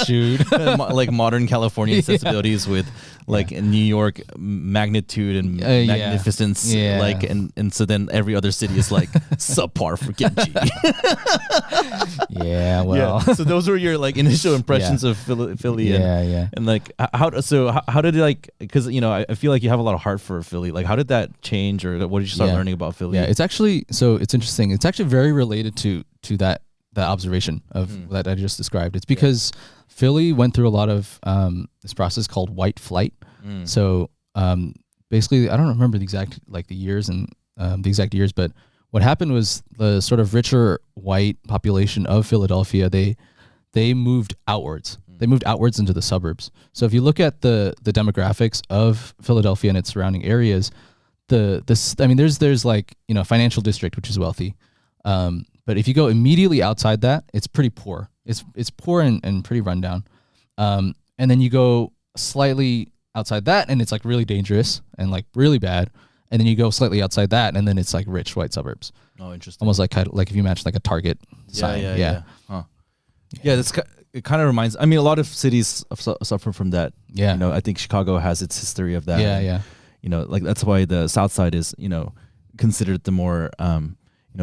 Shoot. Like modern California sensibilities with like New York magnitude and magnificence. Yeah. Like and so then every other city is like subpar for Genji. Yeah, well. Yeah. So those were your like initial impressions of Philly. Yeah. And like how did it, like, because you know, I feel like you have a lot of heart for Philly. Like, how did that change, or what did you start learning about Philly? Yeah, it's interesting. It's actually very related to that observation of that I just described. It's because Philly went through a lot of this process called white flight. So basically, I don't remember the exact years, but what happened was the sort of richer white population of Philadelphia, they moved outwards. They moved outwards into the suburbs. So if you look at the demographics of Philadelphia and its surrounding areas, there's like, you know, financial district, which is wealthy. But if you go immediately outside that, it's pretty poor. It's poor and pretty rundown. And then you go slightly outside that, and it's like really dangerous and like really bad. And then you go slightly outside that, and then it's like rich white suburbs. Oh, interesting. Almost like like if you match like a Target sign. Yeah. Huh. Yeah, it kind of reminds. I mean, a lot of cities suffer from that. Yeah. You know, I think Chicago has its history of that. Yeah. You know, like that's why the South Side is, you know, considered the more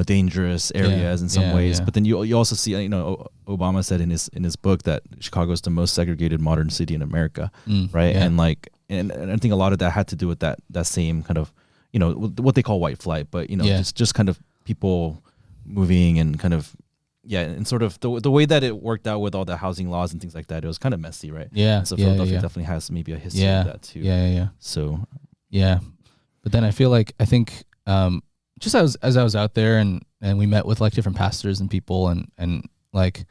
dangerous areas in some ways. But then you also see, you know, Obama said in his book that Chicago is the most segregated modern city in America, right? Yeah. And like, and I think a lot of that had to do with that same kind of, you know, what they call white flight, but you know, just kind of people moving and kind of, and sort of the way that it worked out with all the housing laws and things like that, it was kind of messy, right? Yeah. And so Philadelphia definitely has maybe a history of that too. Yeah. So, but then I think just as I was out there and we met with like different pastors and people and like,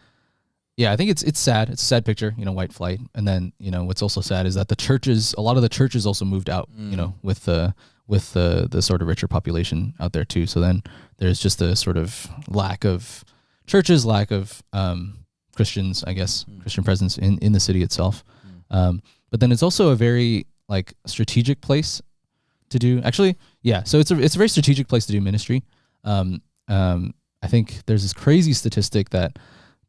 I think it's sad. It's a sad picture, you know, white flight. And then, you know, what's also sad is that a lot of the churches also moved out, you know, with the sort of richer population out there too. So then there's just a sort of lack of churches, lack of Christians, I guess, Christian presence in the city itself. But then it's also a very like strategic place to do. Actually, so it's a very strategic place to do ministry. I think there's this crazy statistic that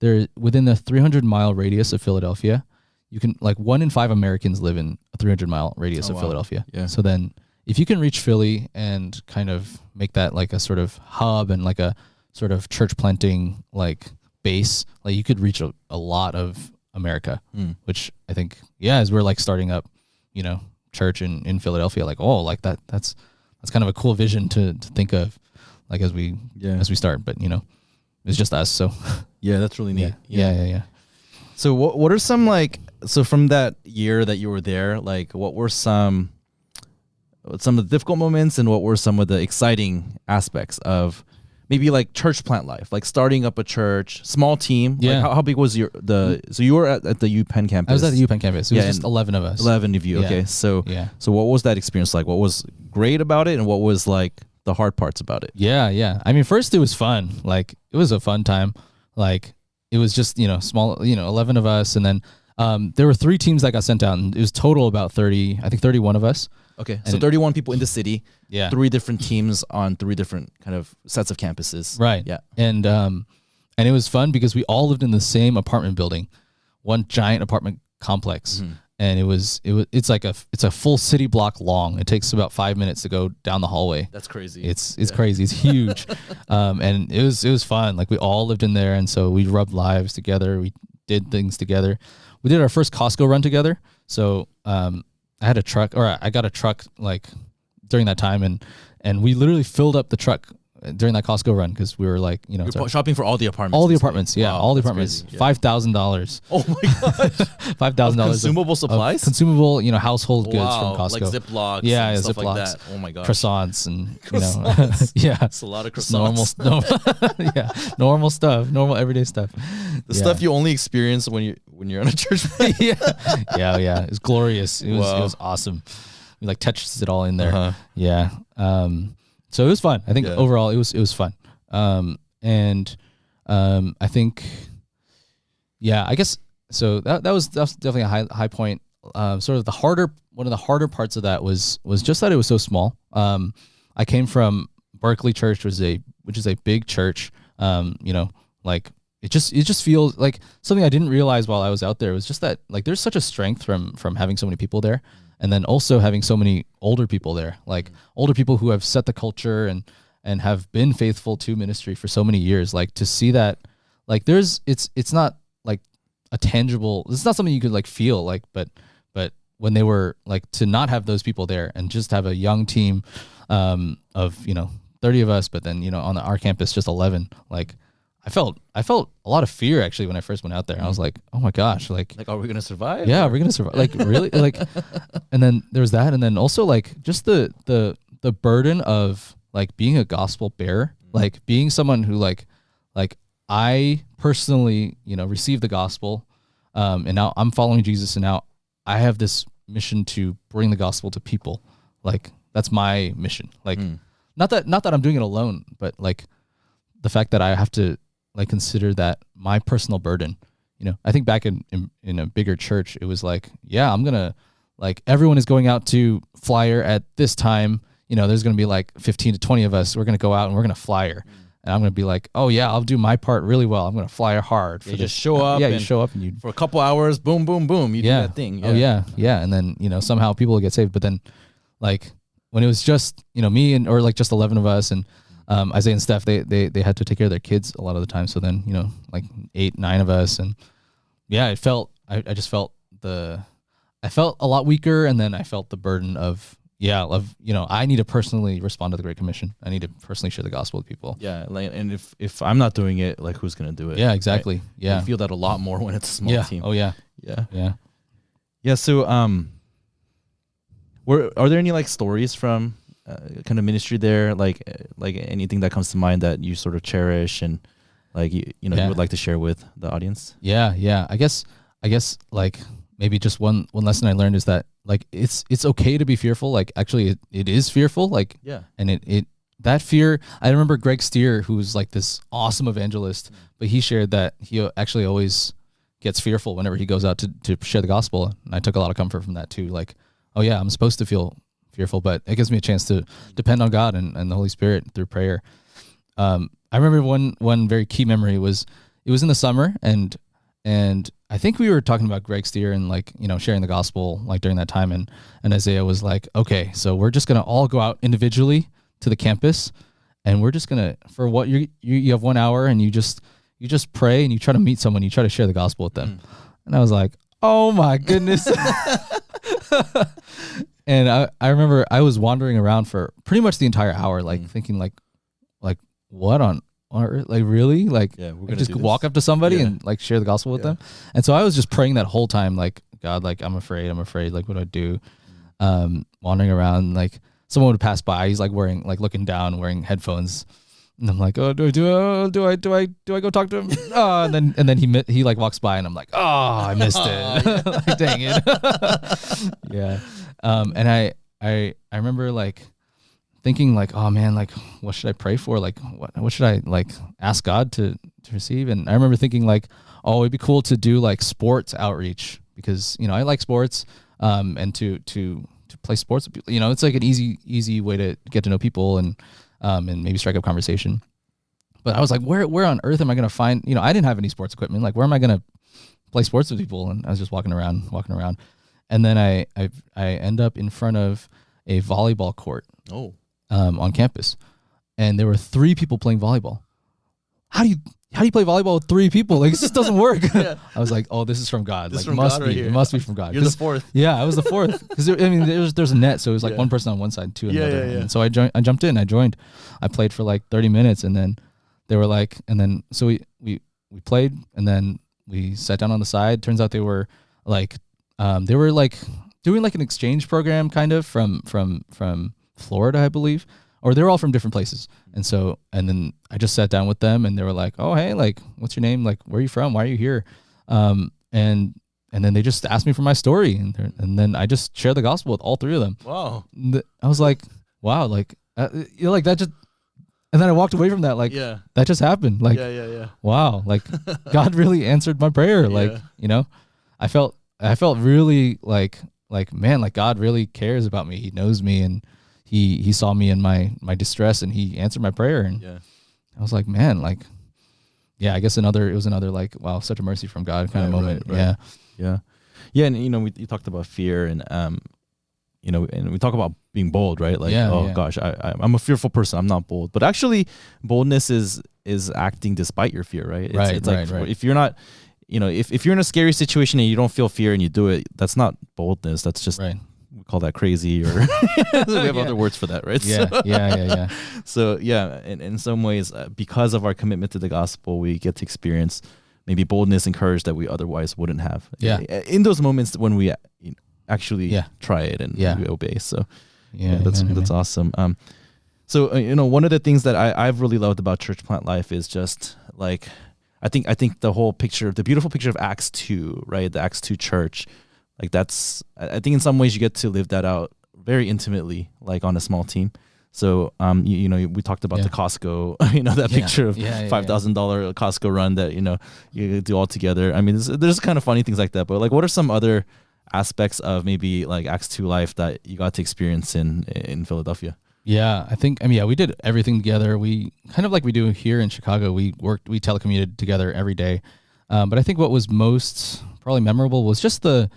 there within the 300-mile radius of Philadelphia, you can like 1 in 5 Americans live in a 300-mile radius of Philadelphia. Yeah. So then if you can reach Philly and kind of make that like a sort of hub and like a sort of church planting like base, like you could reach a lot of America, which I think, as we're like starting up, you know, church in Philadelphia, like, like that's kind of a cool vision to think of, like as we start, but you know, it's just us. So that's really neat. Yeah. So what are some like, so from that year that you were there, like what were some of the difficult moments and what were some of the exciting aspects of maybe like church plant life, like starting up a church, small team? Yeah. Like how big was so you were at the UPenn campus? I was at the UPenn campus. It was just 11 of us. 11 of you. Yeah. Okay. So what was that experience like? What was great about it and what was like the hard parts about it? Yeah. I mean, first it was fun. Like it was a fun time. Like it was just, you know, small, you know, 11 of us. And then there were 3 teams that got sent out, and it was total about 31 of us. Okay. So 31 people in the city. Yeah. 3 different teams on 3 different kind of sets of campuses. Right. Yeah. And it was fun because we all lived in the same apartment building, one giant apartment complex. And it's a full city block long. It takes about 5 minutes to go down the hallway. That's crazy. It's crazy. It's huge. And it was fun. Like we all lived in there, and so we rubbed lives together. We did things together. We did our first Costco run together. So I had a truck, or I got a truck like during that time, and we literally filled up the truck during that Costco run because we were like, you know, shopping for all the apartments. All the apartments, wow, all the apartments. Crazy, $5,000. Oh my gosh! $5,000 consumable supplies, consumable, you know, household goods from Costco, like Ziplocs, and stuff Ziplocs, like that. Oh my gosh, croissants and you know, it's a lot of croissants. Normal stuff, normal everyday stuff. The stuff you only experience when you're on a church. yeah. It's glorious. It was awesome. We like Tetris it all in there. Yeah. So it was fun. I think overall it was fun. And I think, I guess so. That was definitely a high point. Sort of one of the harder parts of that was just that it was so small. I came from Berkeley Church, which is a big church. You know, like it just feels like something I didn't realize while I was out there. It was just that like there's such a strength from having so many people there. And then also having so many older people there, like older people who have set the culture and have been faithful to ministry for so many years. Like to see that, like it's not like a tangible, it's not something you could like feel like, but when they were like to not have those people there and just have a young team of, you know, 30 of us, but then, you know, on our campus, just 11, like I felt a lot of fear actually when I first went out there. I was like, oh my gosh, like are we gonna survive? Yeah, are we gonna survive? Like really? Like, and then there was that, and then also like just the burden of like being a gospel bearer, like being someone who like I personally, you know, received the gospel, and now I'm following Jesus, and now I have this mission to bring the gospel to people. Like that's my mission. Like not that I'm doing it alone, but like the fact that I have to like consider that my personal burden, I think back in a bigger church, it was like, yeah, I'm gonna, like, everyone is going out to flyer at this time. There's gonna be like 15 to 20 of us. We're gonna go out and we're gonna flyer. And I'm going to be like, oh, yeah, I'll do my part really well. I'm going to flyer hard. You just show up. You show up and you... For a couple hours, boom, boom, boom. You do that thing. Yeah. Oh, yeah. And then, somehow people will get saved. But then, like, when it was just, me or like just 11 of us and Isaiah and Steph, they had to take care of their kids a lot of the time. So then, like 8, 9 of us. And yeah, I just felt I felt a lot weaker. And then I felt the burden of, I need to personally respond to the Great Commission. I need to personally share the gospel with people. Yeah, and if I'm not doing it, like, who's gonna do it? Yeah, exactly. Right? Yeah, you feel that a lot more when it's a small team. Oh yeah. So are there any like stories from kind of ministry there, like anything that comes to mind that you sort of cherish and like you would like to share with the audience? Yeah. I guess like maybe just one lesson I learned is that, like, it's okay to be fearful. Like, actually it is fearful. Like, and it that fear, I remember Greg Steer, who's like this awesome evangelist, but he shared that he actually always gets fearful whenever he goes out to share the gospel. And I took a lot of comfort from that too. Like, oh yeah, I'm supposed to feel fearful, but it gives me a chance to depend on God and the Holy Spirit through prayer. I remember one very key memory was, it was in the summer, and I think we were talking about Greg Steer and, like, sharing the gospel, like, during that time. And Isaiah was like, okay, so we're just going to all go out individually to the campus, and we're just going to, for what you have 1 hour, and you just pray and you try to meet someone, you try to share the gospel with them. And I was like, oh my goodness. And I remember I was wandering around for pretty much the entire hour, like thinking like what on earth? Like, really? Like, we're gonna just walk up to somebody and like share the gospel with them. And so I was just praying that whole time, like, God, like, I'm afraid. Like, what do I do? Wandering around, like, someone would pass by. He's like looking down, wearing headphones. And I'm like, oh, do I go talk to him? Oh, and then he like walks by, and I'm like, oh, I missed it. Like, dang it. Yeah. And I remember like thinking like, oh man, like, what should I pray for? Like, what should I like ask God to receive? And I remember thinking like, oh, it'd be cool to do like sports outreach, because, I like sports, and to play sports with people. It's like an easy way to get to know people and maybe strike up conversation. But I was like, where on earth am I going to find, I didn't have any sports equipment. Like, where am I going to play sports with people? And I was just walking around. And then I end up in front of a volleyball court. On campus, and there were 3 people playing volleyball. How do you play volleyball with 3 people? Like, this just doesn't work. I was like, oh, this is from God. Like, it must be from God. You're the 4th. Yeah, I was the 4th, because there's a net, so it was like one person on one side, 2 on the other. And so I jumped in. I played for like 30 minutes, and then they were like, so we played, and then we sat down on the side. Turns out they were like doing like an exchange program, kind of from Florida, I believe, or they were all from different places. And then I just sat down with them, and they were like, oh, hey, like, what's your name? Like, where are you from? Why are you here? And then they just asked me for my story, and then I just shared the gospel with all 3 of them. Wow. I was like, wow, like, like that just, and then I walked away from that, like, that just happened. Like, wow, like, God really answered my prayer. Like, I felt really like, man, like, God really cares about me. He knows me, and he saw me in my distress, and he answered my prayer. And I was like, man, like, I guess it was another like, wow, such a mercy from God kind of moment. Right. Yeah. And you talked about fear, and and we talk about being bold, right? Like, gosh, I'm a fearful person. I'm not bold, but actually boldness is acting despite your fear, right? It's like, if you're not, if you're in a scary situation and you don't feel fear and you do it, that's not boldness. That's just, we call that crazy, or we have other words for that, right? Yeah. So and in some ways, because of our commitment to the gospel, we get to experience maybe boldness and courage that we otherwise wouldn't have. In those moments when we actually try it and we obey. So that's awesome. So one of the things that I've really loved about church plant life is just like, I think the whole picture, the beautiful picture of Acts 2, right? The Acts 2 church, like, I think in some ways you get to live that out very intimately, like on a small team. So you know, we talked about the Costco, that picture of $5,000 Costco run that you do all together. I mean, there's kind of funny things like that. But like, what are some other aspects of maybe like Acts 2 life that you got to experience in Philadelphia? Yeah, I think, we did everything together. We kind of like we do here in Chicago. We telecommuted together every day. But I think what was most probably memorable was just the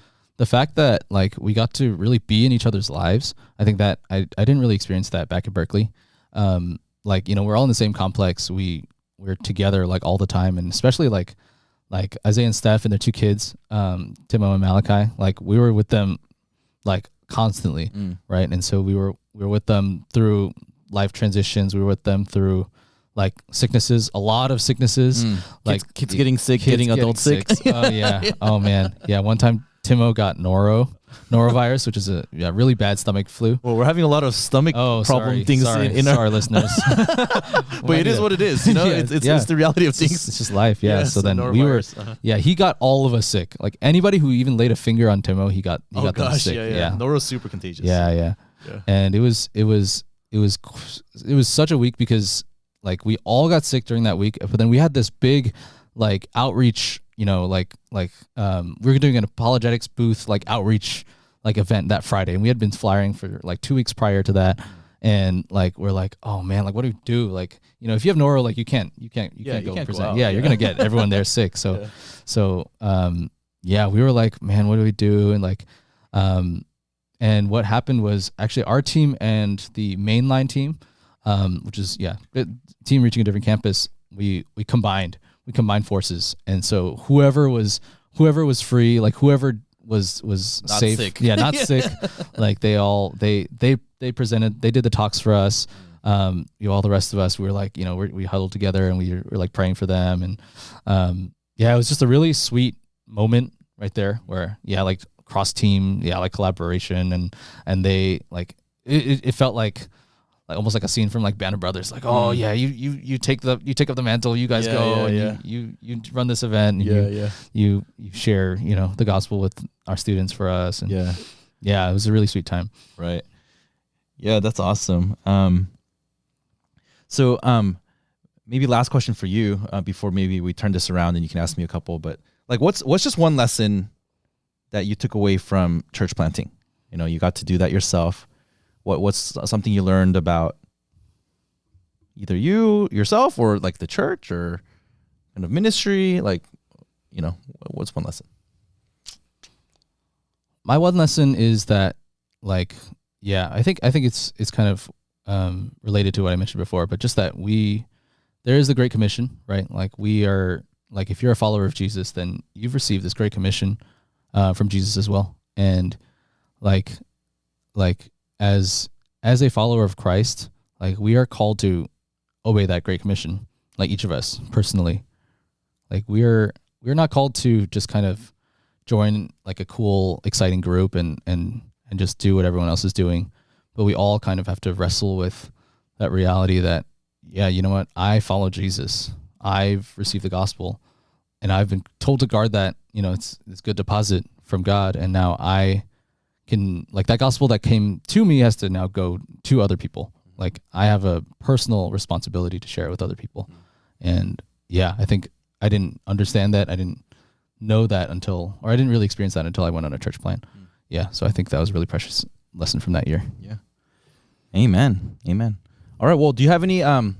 fact that like we got to really be in each other's lives. I think that I didn't really experience that back at Berkeley. Like, we're all in the same complex. We're together like all the time, and especially like Isaiah and Steph and their two kids, Timo and Malachi, like we were with them like constantly, right? And so we were with them through life transitions. We were with them through like sicknesses, a lot of sicknesses, like kids getting sick, getting adults sick. Oh yeah. Oh man. Yeah. One time Timo got norovirus, which is a really bad stomach flu. Well, we're having a lot of stomach problem things in our listeners. But it is what it is. It's the reality of things. It's just life. Yeah. So then we were, he got all of us sick. Like anybody who even laid a finger on Timo, he got them sick. Yeah. Noro's super contagious. Yeah. And it was such a week because like we all got sick during that week, but then we had this big like outreach, we were doing an apologetics booth like outreach like event that Friday, and we had been flying for like 2 weeks prior to that, and like we're like, oh man, like what do we do? Like if you have noro, like you can't go present. Go out, you're gonna get everyone there sick. So we were like, man, what do we do? And like and what happened was actually our team and the mainline team, which is team reaching a different campus, we combined forces, and so whoever was free, like whoever was not safe, sick. not sick, like they presented, they did the talks for us. All the rest of us, we were like, we huddled together and we were like praying for them, and it was just a really sweet moment right there where like cross team, like collaboration, and they like it felt like almost like a scene from like Band of Brothers, like, oh yeah, you take up the mantle, you guys go and you run this event, and you share the gospel with our students for us, and it was a really sweet time. Right. Yeah, that's awesome. So maybe last question for you before maybe we turn this around and you can ask me a couple, but like what's just one lesson that you took away from church planting? You got to do that yourself. What's something you learned about either yourself or like the church or kind of ministry? Like, what's one lesson? My one lesson is that like, I think it's kind of related to what I mentioned before, but just that there is the Great Commission, right? Like we are, like if you're a follower of Jesus, then you've received this Great Commission from Jesus as well. And like as a follower of Christ, like we are called to obey that Great Commission, like each of us personally. Like we're not called to just kind of join like a cool, exciting group and just do what everyone else is doing. But we all kind of have to wrestle with that reality that, you know what? I follow Jesus. I've received the gospel, and I've been told to guard that, it's good deposit from God. And now I can, like, that gospel that came to me has to now go to other people. Like I have a personal responsibility to share it with other people. And I think I didn't understand that. I didn't know that I didn't really experience that until I went on a church plan. So I think that was a really precious lesson from that year. Yeah. Amen. All right. Well, do you have any time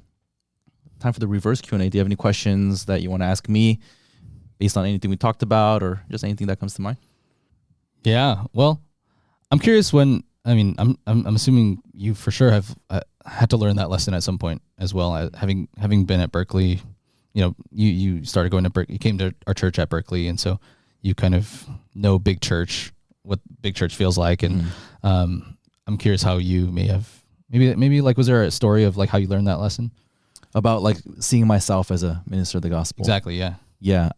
for the reverse Q&A? Do you have any questions that you want to ask me based on anything we talked about, or just anything that comes to mind? Yeah. Well, I'm curious I'm assuming you for sure have had to learn that lesson at some point as well. Having been at Berkeley, you started going to Berkeley, you came to our church at Berkeley, and so you kind of know big church, what big church feels like. And I'm curious how you may have, maybe like, was there a story of like how you learned that lesson? About like seeing myself as a minister of the gospel. Exactly. Yeah. Yeah.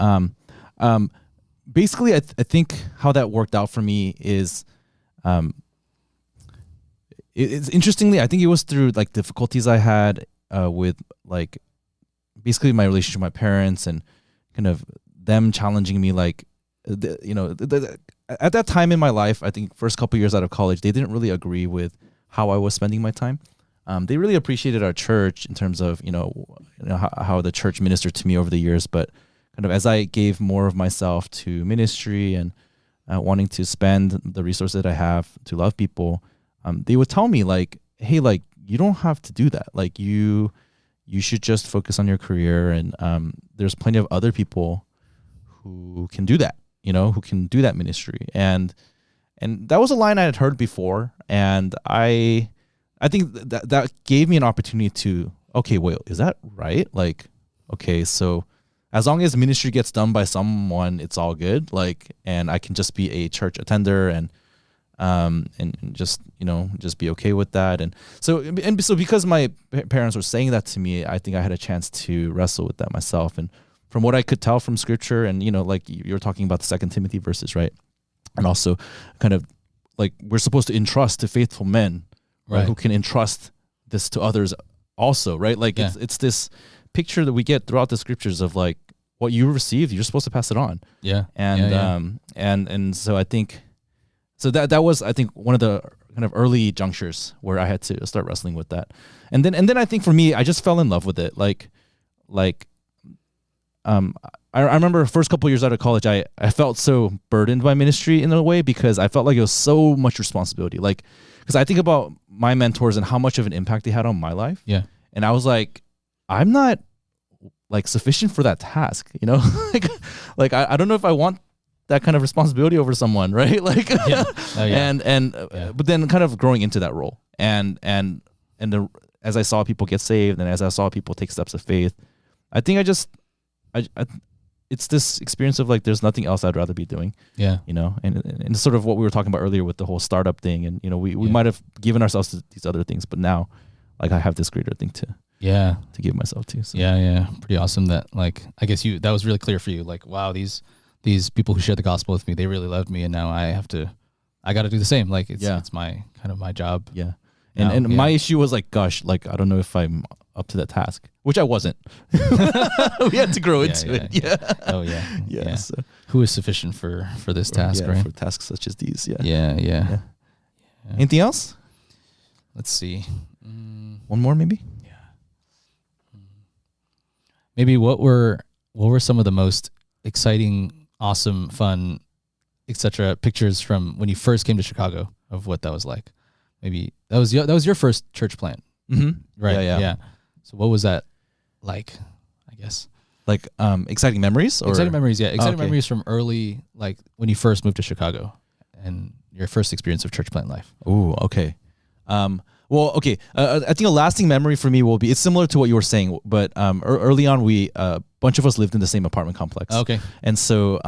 Basically, I think how that worked out for me is, it's interestingly, I think it was through like difficulties I had with like basically my relationship with my parents, and kind of them challenging me. Like, at that time in my life, I think first couple years out of college, they didn't really agree with how I was spending my time. they really appreciated our church in terms of how the church ministered to me over the years. But kind of as I gave more of myself to ministry and wanting to spend the resources that I have to love people, they would tell me like, hey, like you don't have to do that. Like you should just focus on your career, and there's plenty of other people who can do that, who can do that ministry. And that was a line I had heard before, and I think that gave me an opportunity to, okay, wait, is that right? Like, okay, so as long as ministry gets done by someone, it's all good. Like, and I can just be a church attender and just just be okay with that. And so because my parents were saying that to me, I think I had a chance to wrestle with that myself. And from what I could tell from scripture, and like you're talking about the 2 Timothy verses, right? And also kind of like we're supposed to entrust to faithful men, right? Who can entrust this to others also, right? Like it's this picture that we get throughout the scriptures of like what you received, you're supposed to pass it on. Yeah. And so I think that was, I think, one of the kind of early junctures where I had to start wrestling with that. And then I think for me, I just fell in love with it. I remember the first couple of years out of college, I felt so burdened by ministry in a way because I felt like it was so much responsibility. Like, because I think about my mentors and how much of an impact they had on my life. Yeah. And I was like, I'm not like sufficient for that task, like I don't know if I want that kind of responsibility over someone, right? Like, but then kind of growing into that role and as I saw people get saved and as I saw people take steps of faith, I think it's this experience of like, there's nothing else I'd rather be doing. Yeah. And sort of what we were talking about earlier with the whole startup thing. And, we might have given ourselves to these other things, but now like I have this greater thing to give myself to. So. Yeah. Pretty awesome that like, I guess that was really clear for you. Like, wow, these people who shared the gospel with me, they really loved me. And now I got to do the same. Like it's my kind of my job. Yeah. And my issue was like, gosh, like, I don't know if I'm up to that task, which I wasn't. We had to grow into it. Yeah. Oh yeah. Yeah. So. Who is sufficient for this task, right? For tasks such as these. Yeah. Anything else? Let's see. One more maybe? Yeah. Maybe what were some of the most exciting, awesome, fun, etc. pictures from when you first came to Chicago of what that was like? Maybe that was your first church plant. Mm-hmm. Right. Yeah. So what was that like, I guess? Like exciting memories? Or? Exciting memories, yeah. Exciting memories from early, like when you first moved to Chicago and your first experience of church plant life. Oh, okay. Well, okay. I think a lasting memory for me will be, it's similar to what you were saying, but early on, a bunch of us lived in the same apartment complex. Okay. And so,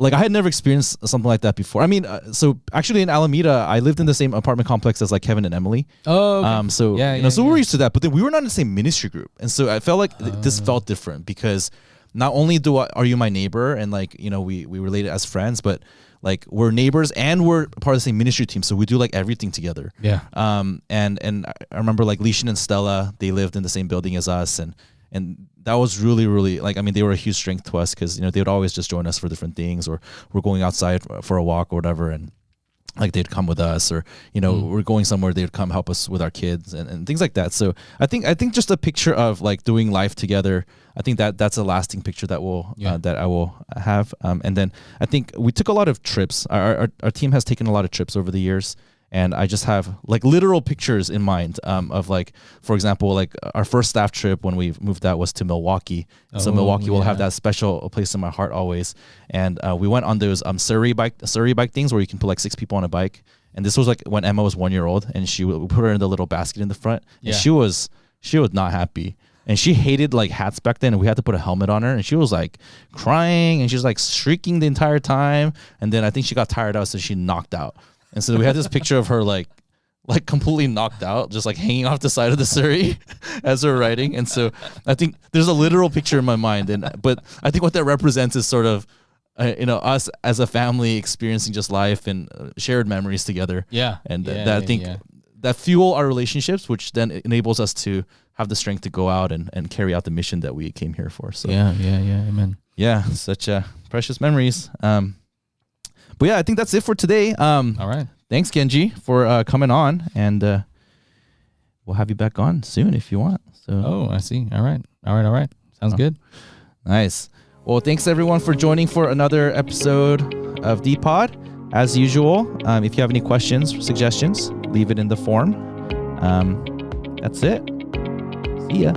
like I had never experienced something like that before. I mean, so actually in Alameda, I lived in the same apartment complex as like Kevin and Emily. Oh, okay. So we were used to that, but then we were not in the same ministry group, and so I felt like this felt different because not only are you my neighbor and like we related as friends, but like we're neighbors and we're part of the same ministry team, so we do like everything together. Yeah. And I remember like Leishan and Stella, they lived in the same building as us, and that was really, really, like, I mean, they were a huge strength to us because, they would always just join us for different things, or we're going outside for a walk or whatever, and like they'd come with us, or, we're going somewhere, they'd come help us with our kids and things like that. So I think just a picture of like doing life together, I think that's a lasting picture that that I will have. And then I think we took a lot of trips. Our team has taken a lot of trips over the years. And I just have like literal pictures in mind of like, for example, like our first staff trip when we moved out was to Milwaukee. So Milwaukee will have that special place in my heart always. And we went on those Surrey bike things where you can put like 6 people on a bike. And this was like when Emma was 1 year old, and we put her in the little basket in the front. And she was not happy. And she hated like hats back then, and we had to put a helmet on her, and she was like crying and she was like shrieking the entire time. And then I think she got tired out, so she knocked out. And so we had this picture of her like completely knocked out, just like hanging off the side of the Surrey as we're riding. And so I think there's a literal picture in my mind, but I think what that represents is sort of us as a family experiencing just life and shared memories together. Yeah. And I think that fuel our relationships, which then enables us to have the strength to go out and carry out the mission that we came here for. So yeah, amen. Yeah, such precious memories. But yeah, I think that's it for today. All right. Thanks, Genji, for coming on. And we'll have you back on soon if you want. So. Oh, I see. All right. Sounds good. Nice. Well, thanks everyone for joining for another episode of D-Pod. As usual, if you have any questions or suggestions, leave it in the form. That's it. See ya.